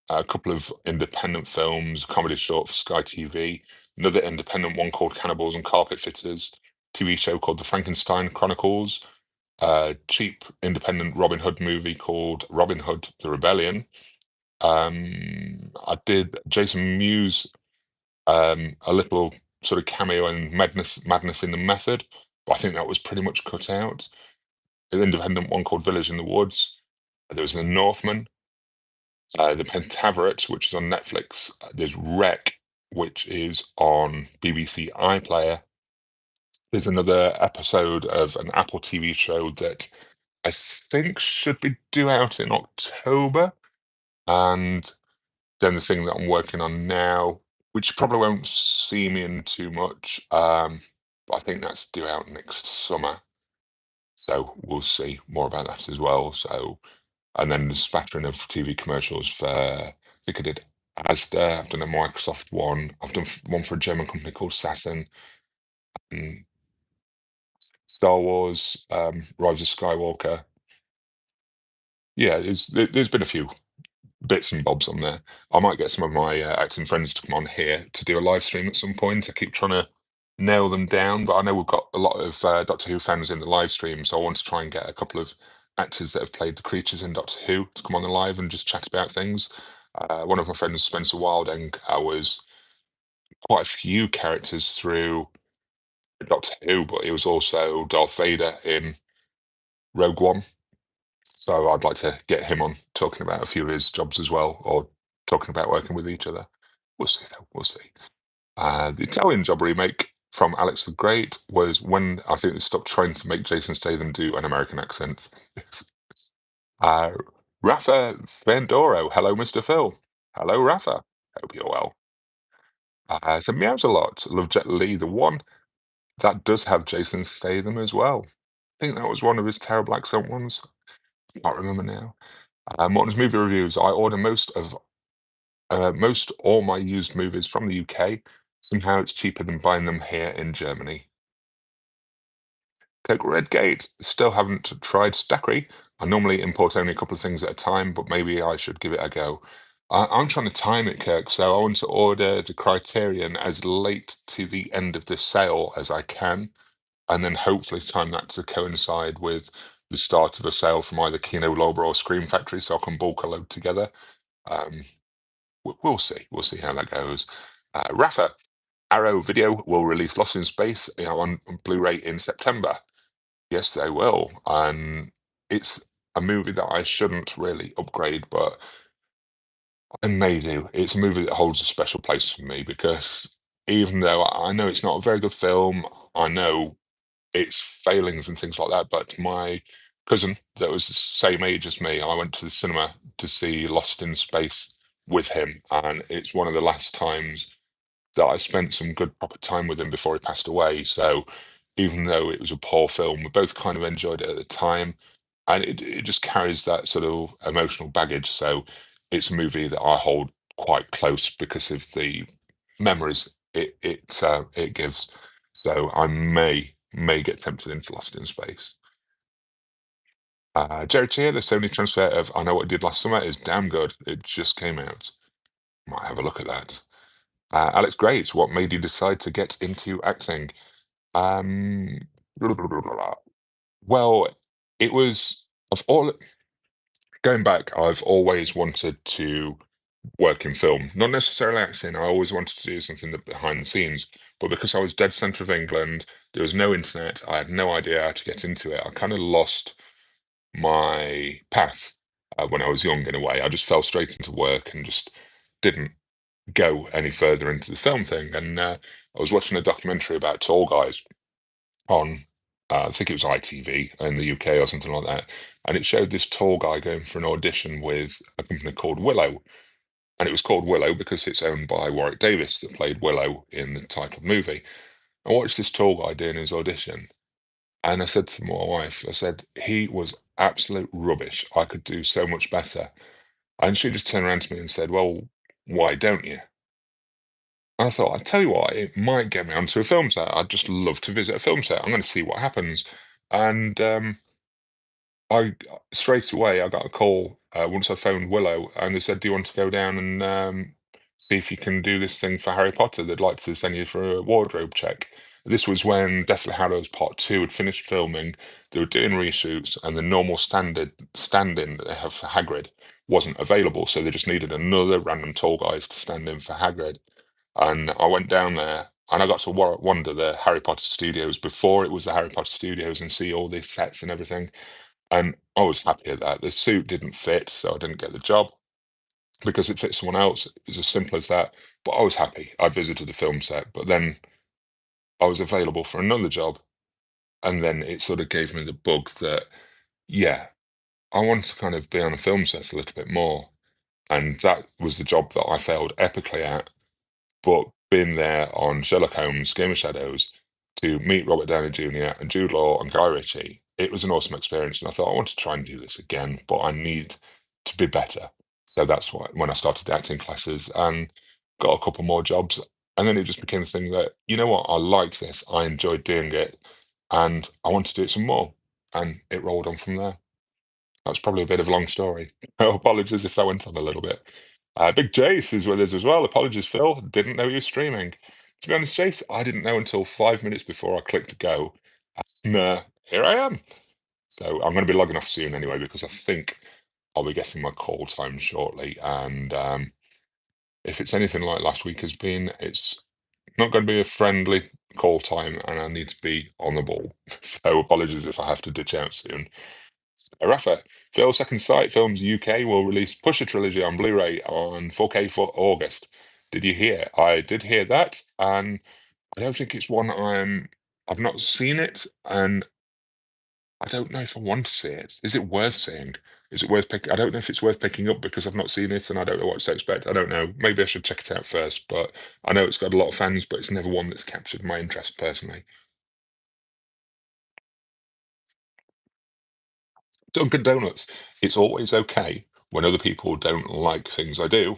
a couple of independent films, comedy short for Sky TV, another independent one called Cannibals and Carpet Fitters, TV show called The Frankenstein Chronicles, a cheap independent Robin Hood movie called Robin Hood: The Rebellion. I did Jason Mewes, a little sort of cameo in Madness in the Method, but I think that was pretty much cut out. An independent one called Village in the Woods. There was The Northman, The Pentaveret, which is on Netflix. There's Wreck, which is on BBC iPlayer. There's another episode of an Apple TV show that I think should be due out in October. And then the thing that I'm working on now, which probably won't see me in too much, but I think that's due out next summer. So we'll see more about that as well. So, and then the spattering of TV commercials for, I think I did Asda, I've done a Microsoft one, I've done one for a German company called Saturn, and Star Wars, Rise of Skywalker. Yeah, there's been a few bits and bobs on there. I might get some of my acting friends to come on here to do a live stream at some point. I keep trying to nail them down, but I know we've got a lot of Doctor Who fans in the live stream, so I want to try and get a couple of actors that have played the creatures in Doctor Who to come on the live and just chat about things. One of my friends, Spencer Wilding, was quite a few characters through Doctor Who, but he was also Darth Vader in Rogue One. So I'd like to get him on talking about a few of his jobs as well, or talking about working with each other. We'll see though, we'll see. The Italian Job remake from Alex the Great was when I think they stopped trying to make Jason Statham do an American accent. uh, Rafa Vendoro, hello, Mr. Phil. Hello, Rafa. Hope you're well. So Meows a lot. Love Jet Li, the one that does have Jason Statham as well. I think that was one of his terrible accent ones. Can't remember now. Morton's movie reviews. I order most all my used movies from the UK. Somehow it's cheaper than buying them here in Germany. Coke Redgate. Still haven't tried Stackery. I normally import only a couple of things at a time, but maybe I should give it a go. I'm trying to time it, Kirk, so I want to order the Criterion as late to the end of this sale as I can, and then hopefully time that to coincide with the start of a sale from either Kino Lorber or Scream Factory, so I can bulk a load together. Um, we'll see. We'll see how that goes. Rafa, Arrow Video will release Lost in Space, on Blu-ray in September. Yes, they will. It's a movie that I shouldn't really upgrade, but I may do. It's a movie that holds a special place for me because even though I know it's not a very good film, I know its failings and things like that. But my cousin, that was the same age as me, I went to the cinema to see Lost in Space with him, and it's one of the last times that I spent some good proper time with him before he passed away. So even though it was a poor film, we both kind of enjoyed it at the time, and it just carries that sort of emotional baggage. So it's a movie that I hold quite close because of the memories it gives. So I may get tempted into Lost in Space. Jared here, the Sony transfer of I Know What I Did Last Summer is damn good. It just came out. Might have a look at that. Alex, great. What made you decide to get into acting? Um, blah, blah, blah, blah, blah. Well, it was of all going back, I've always wanted to work in film, not necessarily acting. I always wanted to do something behind the scenes, but because I was dead center of England, there was no internet. I had no idea how to get into it. I kind of lost my path when I was young in a way. I just fell straight into work and just didn't go any further into the film thing. And I was watching a documentary about tall guys on, I think it was ITV in the UK or something like that. And it showed this tall guy going for an audition with a company called Willow. And it was called Willow because it's owned by Warwick Davis, that played Willow in the title movie. I watched this tall guy doing his audition. And I said to my wife, I said, he was absolute rubbish. I could do so much better. And she just turned around to me and said, well, why don't you? I thought, I'd tell you what, it might get me onto a film set. I'd just love to visit a film set. I'm going to see what happens. And I straight away I got a call once I phoned Willow, and they said, "Do you want to go down and see if you can do this thing for Harry Potter? They'd like to send you for a wardrobe check." This was when Deathly Hallows Part Two had finished filming. They were doing reshoots, and the normal standard stand-in that they have for Hagrid wasn't available, so they just needed another random tall guys to stand in for Hagrid. And I went down there and I got to wander the Harry Potter studios before it was the Harry Potter studios and see all the sets and everything. And I was happy at that. The suit didn't fit, so I didn't get the job because it fit someone else. It was as simple as that. But I was happy. I visited the film set, but then I was available for another job. And then it sort of gave me the bug that, yeah, I want to kind of be on a film set a little bit more. And that was the job that I failed epically at. But being there on Sherlock Holmes, Game of Shadows, to meet Robert Downey Jr. and Jude Law and Guy Ritchie, it was an awesome experience. And I thought, I want to try and do this again, but I need to be better. So that's why when I started the acting classes and got a couple more jobs. And then it just became a thing that, you know what, I like this, I enjoyed doing it, and I want to do it some more. And it rolled on from there. That's probably a bit of a long story. Apologies if that went on a little bit. Big Jace is with us as well. Apologies, Phil. Didn't know you were streaming. To be honest, Jace, I didn't know until 5 minutes before I clicked go. And here I am. So I'm going to be logging off soon anyway, because I think I'll be getting my call time shortly. And if it's anything like last week has been, it's not going to be a friendly call time, and I need to be on the ball. So apologies if I have to ditch out soon. Rafa, Phill Second Sight Films UK will release Pusher Trilogy on Blu-ray on 4K for August. Did you hear? I did hear that, and I don't think it's one I've not seen it, and I don't know if I want to see it. Is it worth seeing? Is it worth picking? I don't know if it's worth picking up because I've not seen it and I don't know what to expect. I don't know. Maybe I should check it out first, but I know it's got a lot of fans, but it's never one that's captured my interest personally. Dunkin' Donuts. It's always okay when other people don't like things I do.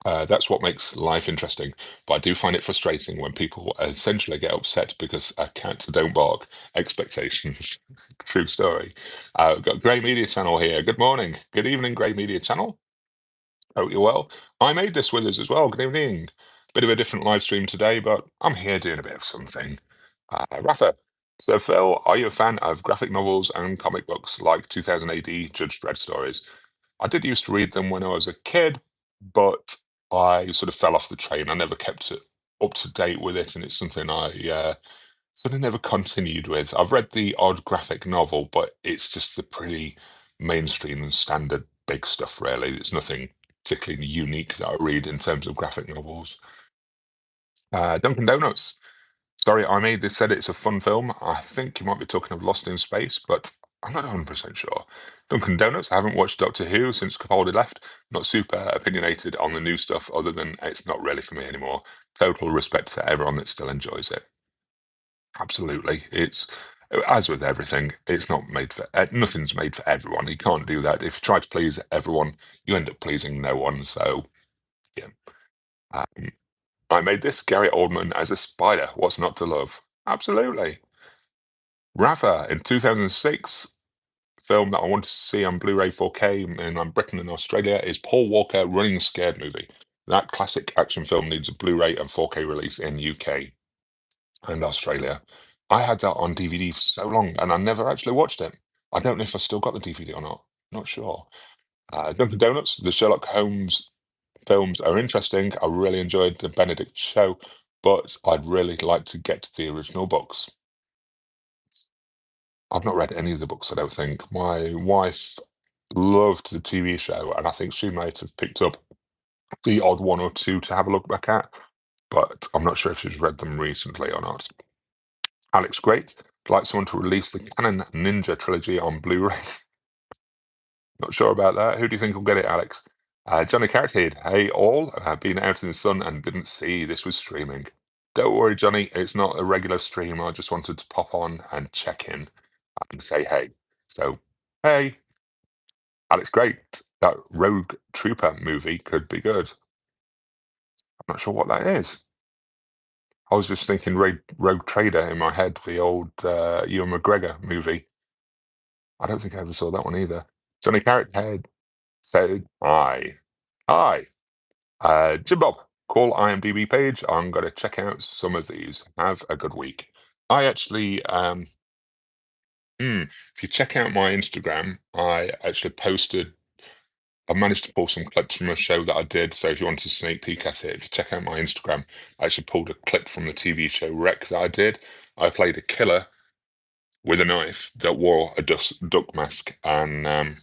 That's what makes life interesting. But I do find it frustrating when people essentially get upset because a cat don't bark. Expectations. True story. We've got Grey Media Channel here. Good morning. Good evening, Grey Media Channel. Hope you're well. I made this with us as well. Good evening. Bit of a different live stream today, but I'm here doing a bit of something. Rafa. So, Phil, are you a fan of graphic novels and comic books like 2000 AD Judge Dredd stories? I did used to read them when I was a kid, but I sort of fell off the train. I never kept it up to date with it, and it's something I sort of never continued with. I've read the odd graphic novel, but it's just the pretty mainstream and standard big stuff, really. There's nothing particularly unique that I read in terms of graphic novels. Dunkin' Donuts. Sorry, I made this said it's a fun film. I think you might be talking of Lost in Space, but I'm not 100% sure. Dunkin' Donuts, I haven't watched Doctor Who since Capaldi left. Not super opinionated on the new stuff, other than it's not really for me anymore. Total respect to everyone that still enjoys it. Absolutely. It's as with everything, it's not made for nothing's made for everyone. You can't do that. If you try to please everyone, you end up pleasing no one. So, yeah. Um, I made this Gary Oldman as a spider. What's not to love? Absolutely. Rafa in 2006, film that I wanted to see on Blu-ray 4K in Britain and Australia is Paul Walker Running Scared movie. That classic action film needs a Blu-ray and 4K release in UK and Australia. I had that on DVD for so long, and I never actually watched it. I don't know if I still got the DVD or not. Not sure. Dunkin' Donuts, the Sherlock Holmes films are interesting. I really enjoyed the Benedict show, but I'd really like to get to the original books. I've not read any of the books, I don't think. My wife loved the TV show, and I think she might have picked up the odd one or two to have a look back at, but I'm not sure if she's read them recently or not. Alex Great, I'd like someone to release the Canon Ninja trilogy on Blu-ray. Not sure about that. Who do you think will get it, Alex? Johnny Carrot, hey all, been out in the sun and didn't see this was streaming. Don't worry, Johnny, it's not a regular stream. I just wanted to pop on and check in and say hey. So, hey, Alex Great, that Rogue Trooper movie could be good. I'm not sure what that is. I was just thinking Rogue Trader in my head, the old Ewan McGregor movie. I don't think I ever saw that one either. Johnny Carrot Head said hi. Hi. Jim Bob, cool IMDb page. I'm gonna check out some of these. Have a good week. I actually if you check out my Instagram, I actually posted I managed to pull some clips from a show that I did. So if you want a sneak peek at it, if you check out my Instagram, I actually pulled a clip from the TV show Wreck that I did. I played a killer with a knife that wore a duck mask. And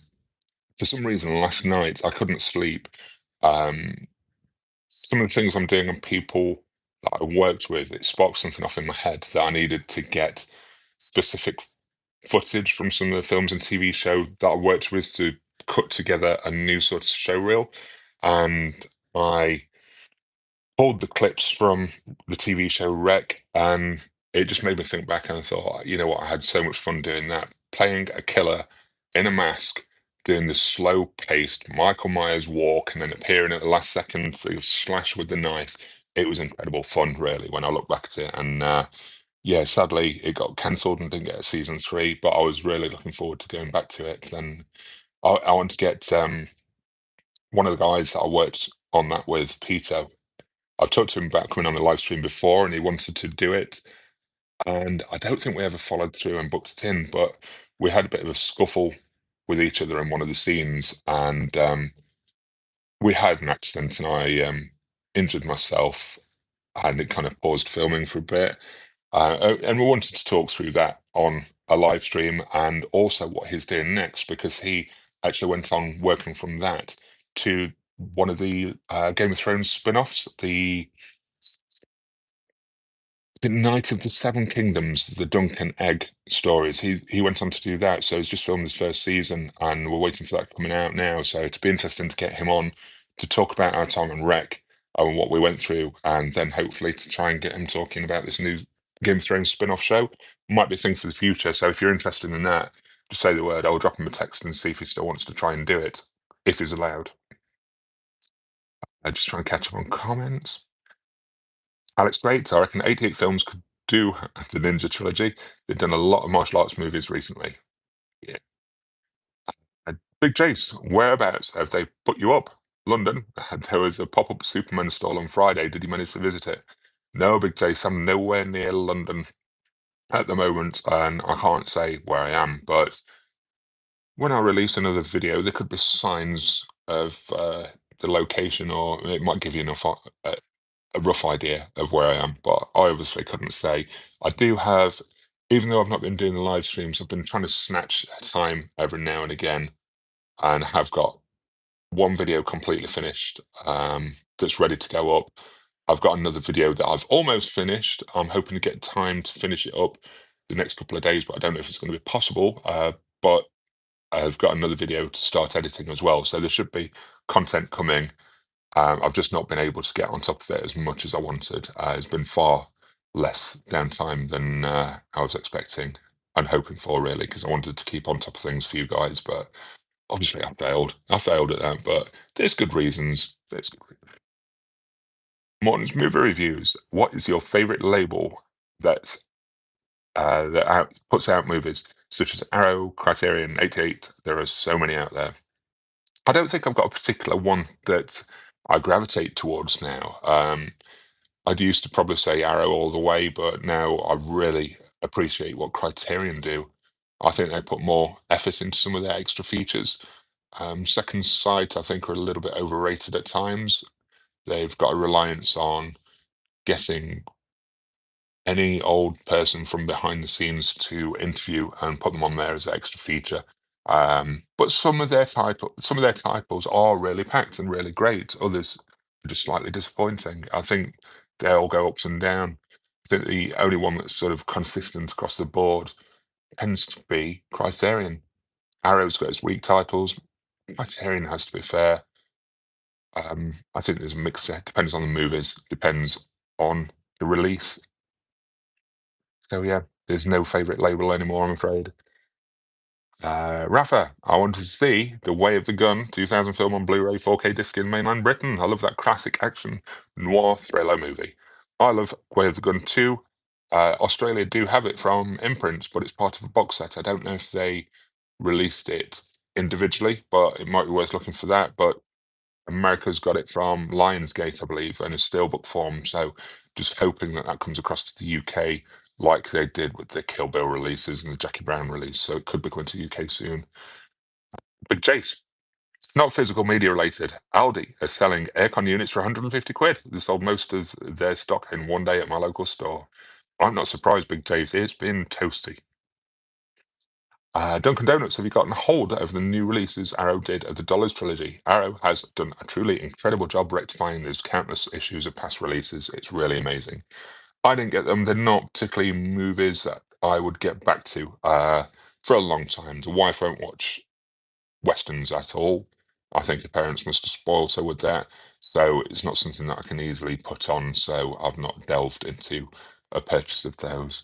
for some reason, last night I couldn't sleep. Um, some of the things I'm doing on people that I worked with, it sparked something off in my head that I needed to get specific footage from some of the films and TV show that I worked with to cut together a new sort of show reel. And I pulled the clips from the TV show Wreck, and it just made me think back and I thought, you know what, I had so much fun doing that, playing a killer in a mask, doing this slow-paced Michael Myers walk and then appearing at the last second to slash with the knife. It was incredible fun, really, when I look back at it. And yeah, sadly, it got cancelled and didn't get a season three, but I was really looking forward to going back to it. And I want to get one of the guys that I worked on that with, Peter. I've talked to him about coming on the live stream before, and he wanted to do it. And I don't think we ever followed through and booked it in, but we had a bit of a scuffle with each other in one of the scenes, and we had an accident, and I injured myself, and it kind of paused filming for a bit. And we wanted to talk through that on a live stream and also what he's doing next because he actually went on working from that to one of the Game of Thrones spin-offs, the Night of the Seven Kingdoms, the Dunk and Egg stories. He went on to do that, so he's just filmed his first season, and we're waiting for that coming out now. So it'd be interesting to get him on to talk about our time on Wreck and what we went through, and then hopefully to try and get him talking about this new Game of Thrones spin-off show. Might be a thing for the future. So if you're interested in that, just say the word. I'll drop him a text and see if he still wants to try and do it, if he's allowed. I just try and catch up on comments. Alex Great, I reckon 88 films could do the Ninja trilogy. They've done a lot of martial arts movies recently. Yeah. And Big Jace, whereabouts have they put you up? London. There was a pop-up Superman stall on Friday. Did you manage to visit it? No, Big Jace, I'm nowhere near London at the moment, and I can't say where I am, but when I release another video, there could be signs of the location, or it might give you enough a rough idea of where I am, but I obviously couldn't say. I do have, even though I've not been doing the live streams, I've been trying to snatch time every now and again, and have got one video completely finished that's ready to go up. I've got another video that I've almost finished. I'm hoping to get time to finish it up the next couple of days, but I don't know if it's going to be possible. But I've got another video to start editing as well, so there should be content coming. I've just not been able to get on top of it as much as I wanted. It's been far less downtime than I was expecting and hoping for, really, because I wanted to keep on top of things for you guys. But obviously, I failed. I failed at that, but there's good reasons. There's good reasons. Morton's movie reviews. What is your favorite label that's puts out movies such as Arrow, Criterion, 88? There are so many out there. I don't think I've got a particular one that I gravitate towards now. I used to probably say Arrow all the way, but now I really appreciate what Criterion do. I think they put more effort into some of their extra features. Second Sight, I think, are a little bit overrated at times. They've got a reliance on getting any old person from behind the scenes to interview and put them on there as an extra feature. But some of their titles are really packed and really great. Others are just slightly disappointing. I think they all go ups and down. I think the only one that's sort of consistent across the board tends to be Criterion. Arrow's got its weak titles. Criterion has to be fair. I think there's a mixture. Depends on the movies. Depends on the release. So yeah, there's no favorite label anymore, I'm afraid. Rafa, I wanted to see The Way of the Gun 2000 film on Blu-ray 4K disc in mainland Britain. I love that classic action noir thriller movie. I love Way of the Gun 2. Australia do have it from imprints, but it's part of a box set. I don't know if they released it individually, but it might be worth looking for that. But America's got it from Lionsgate, I believe, and is steelbook form. So just hoping that that comes across to the UK like they did with the Kill Bill releases and the Jackie Brown release. So it could be coming to the UK soon. Big Chase. Not physical media related. Aldi are selling aircon units for 150 quid. They sold most of their stock in one day at my local store. I'm not surprised, Big Chase. It's been toasty. Dunkin' Donuts have you gotten hold of the new releases Arrow did of the Dollars trilogy? Arrow has done a truly incredible job rectifying those countless issues of past releases. It's really amazing. I didn't get them. They're not particularly movies that I would get back to for a long time. The wife won't watch westerns at all. I think her parents must have spoiled her with that. So it's not something that I can easily put on. So I've not delved into a purchase of those.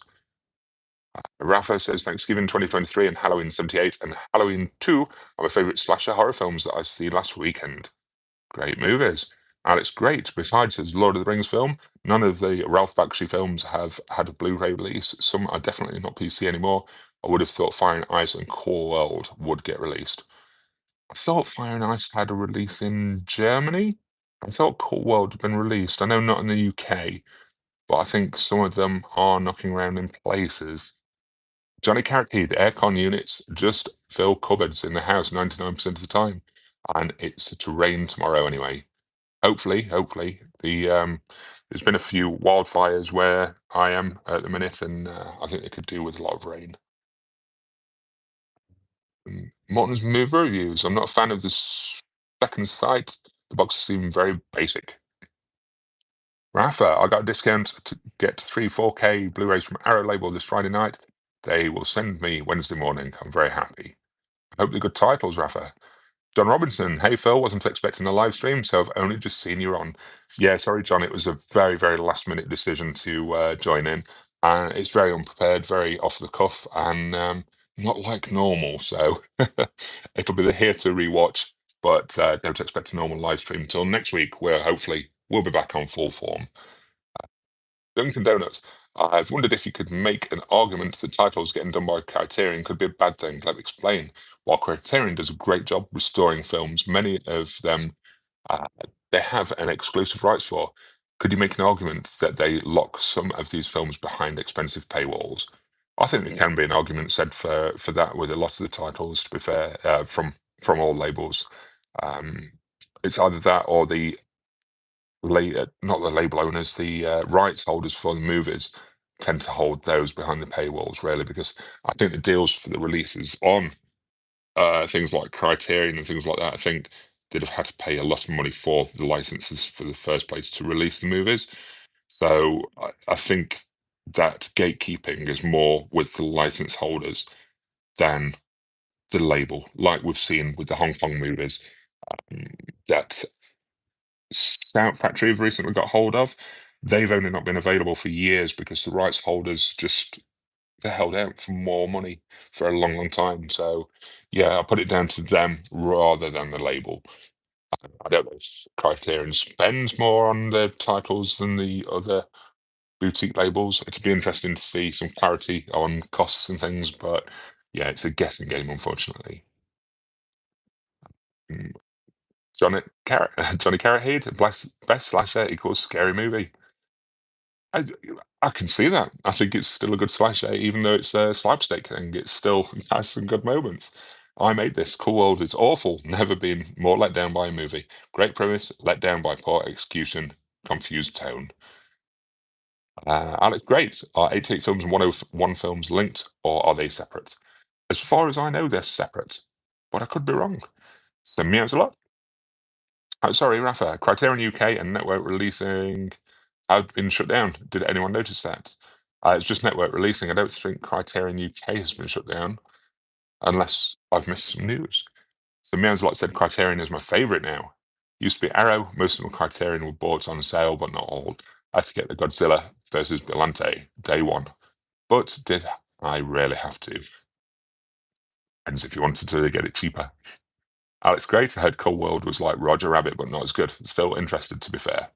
Rafa says Thanksgiving 2023 and Halloween 78 and Halloween 2 are my favourite slasher horror films that I see last weekend. Great movies. Alex, great. Besides his Lord of the Rings film, none of the Ralph Bakshi films have had a Blu-ray release. Some are definitely not PC anymore. I would have thought Fire and Ice and Core World would get released. I thought Fire and Ice had a release in Germany. I thought Core World had been released. I know not in the UK, but I think some of them are knocking around in places. Johnny Carrickey, the aircon units just fill cupboards in the house 99% of the time. And it's to rain tomorrow anyway. Hopefully. There's been a few wildfires where I am at the minute, and I think they could do with a lot of rain. Morton's movie reviews. I'm not a fan of the second sight. The boxes seem very basic. Rafa, I got a discount to get three 4K Blu-rays from Arrow Label this Friday night. They will send me Wednesday morning. I'm very happy. I hope they're good titles, Rafa. John Robinson, hey Phil, wasn't expecting a live stream, so I've only just seen you on. Yeah, sorry, John, it was a very, very last minute decision to join in. And it's very unprepared, very off the cuff, and not like normal. So it'll be the here to rewatch, but don't expect a normal live stream until next week, where hopefully we'll be back on full form. Dunkin' Donuts. I've wondered if you could make an argument that titles getting done by Criterion could be a bad thing. Let me explain. While Criterion does a great job restoring films, many of them uh, they have an exclusive rights for. Could you make an argument that they lock some of these films behind expensive paywalls? I think there can be an argument said for that with a lot of the titles. To be fair, from all labels, um, it's either that or the not the label owners, the rights holders for the movies tend to hold those behind the paywalls, really, because I think the deals for the releases on things like Criterion and things like that, I think they'd have had to pay a lot of money for the licenses for the first place to release the movies. So I think that gatekeeping is more with the license holders than the label, like we've seen with the Hong Kong movies. um, that Scout Factory have recently got hold of. They've only not been available for years because the rights holders just they held out for more money for a long, long time. So yeah, I put it down to them rather than the label. I don't know if Criterion spends more on their titles than the other boutique labels. It'd be interesting to see some clarity on costs and things, but yeah, it's a guessing game, unfortunately. Mm. Johnny Carrot Head, best slasher equals scary movie. I, I can see that. I think it's still a good slasher, even though it's a slapstick and it still has some good moments. I made this. Cool World is awful. Never been more let down by a movie. Great premise, let down by poor execution, confused tone. Alex, great. Are 88 films and 101 films linked, or are they separate? As far as I know, they're separate, but I could be wrong. So meows a lot. Sorry, Rafa. Criterion UK and network releasing have been shut down. Did anyone notice that? It's just network releasing. I don't think Criterion UK has been shut down, unless I've missed some news. So meows a lot said Criterion is my favourite now. Used to be Arrow. Most of them Criterion were bought on sale, but not all. I had to get the Godzilla versus Billante day one. But did I really have to? Depends if you wanted to get it cheaper. Alex, great. I heard Cold World was like Roger Rabbit, but not as good. Still interested, to be fair.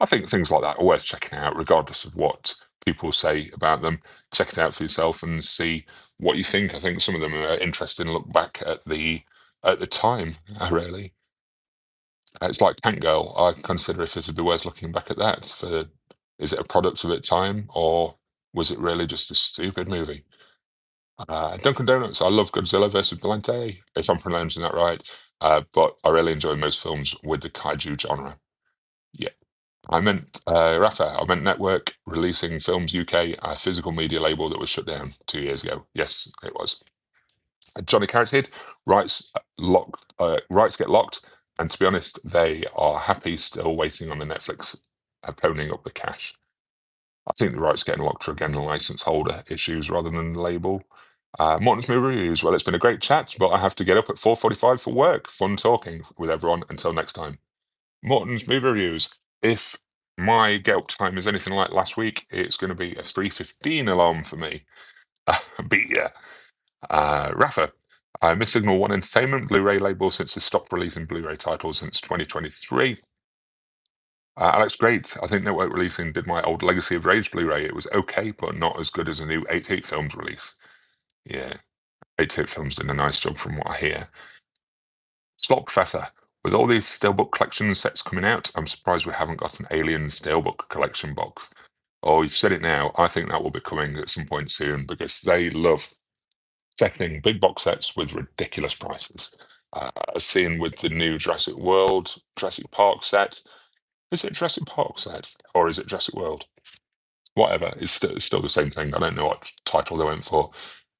I think things like that are worth checking out, regardless of what people say about them. Check it out for yourself and see what you think. I think some of them are interesting. Look back at the time, really. It's like Tank Girl. I consider if it would be worth looking back at that. For is it a product of its time, or was it really just a stupid movie? Dunkin' Donuts. I love Godzilla versus Bellante, if I'm pronouncing that right. But I really enjoy most films with the kaiju genre. Yeah. Rafa, I meant Network releasing Films UK, a physical media label that was shut down 2 years ago. Yes, it was. Johnny Carrot Head, rights get locked, and to be honest, they are happy still waiting on the Netflix ponying up the cash. I think the rights getting locked are again the license holder issues rather than the label. Morton's movie reviews. Well, it's been a great chat, but I have to get up at 4:45 for work. Fun talking with everyone. Until next time. Morton's movie reviews. If my get up time is anything like last week, it's going to be a 3:15 alarm for me. Beat ya. Rafa. Miss Signal One Entertainment Blu-ray label since it stopped releasing Blu-ray titles since 2023. Alex, great. I think Network Releasing did my old Legacy of Rage Blu-ray. It was okay, but not as good as a new 88 Films release. Yeah, 88 Films did a nice job from what I hear. Slot Professor, with all these Steelbook collection sets coming out, I'm surprised we haven't got an Alien Steelbook collection box. Oh, you've said it now. I think that will be coming at some point soon because they love setting big box sets with ridiculous prices. As seen with the new Jurassic Park set. Is it Jurassic Park set or is it Jurassic World? Whatever, it's still the same thing. I don't know what title they went for.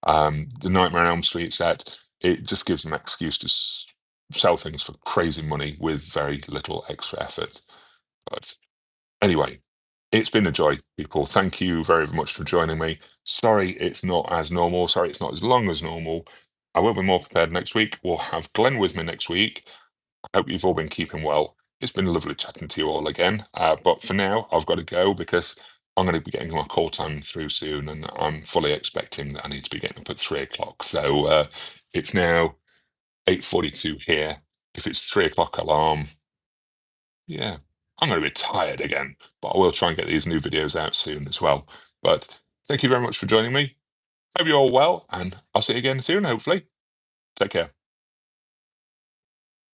The Nightmare on Elm Street set, it just gives them an excuse to sell things for crazy money with very little extra effort. But anyway, it's been a joy, people. Thank you very much for joining me. Sorry it's not as normal. Sorry it's not as long as normal. I will be more prepared next week. We'll have Glenn with me next week. I hope you've all been keeping well. It's been lovely chatting to you all again. But for now, I've got to go because I'm going to be getting my call time through soon, and I'm fully expecting that I need to be getting up at 3 o'clock. So it's now 8:42 here. If it's 3 o'clock alarm, yeah, I'm going to be tired again. But I will try and get these new videos out soon as well. But thank you very much for joining me. Hope you're all well, and I'll see you again soon, hopefully. Take care.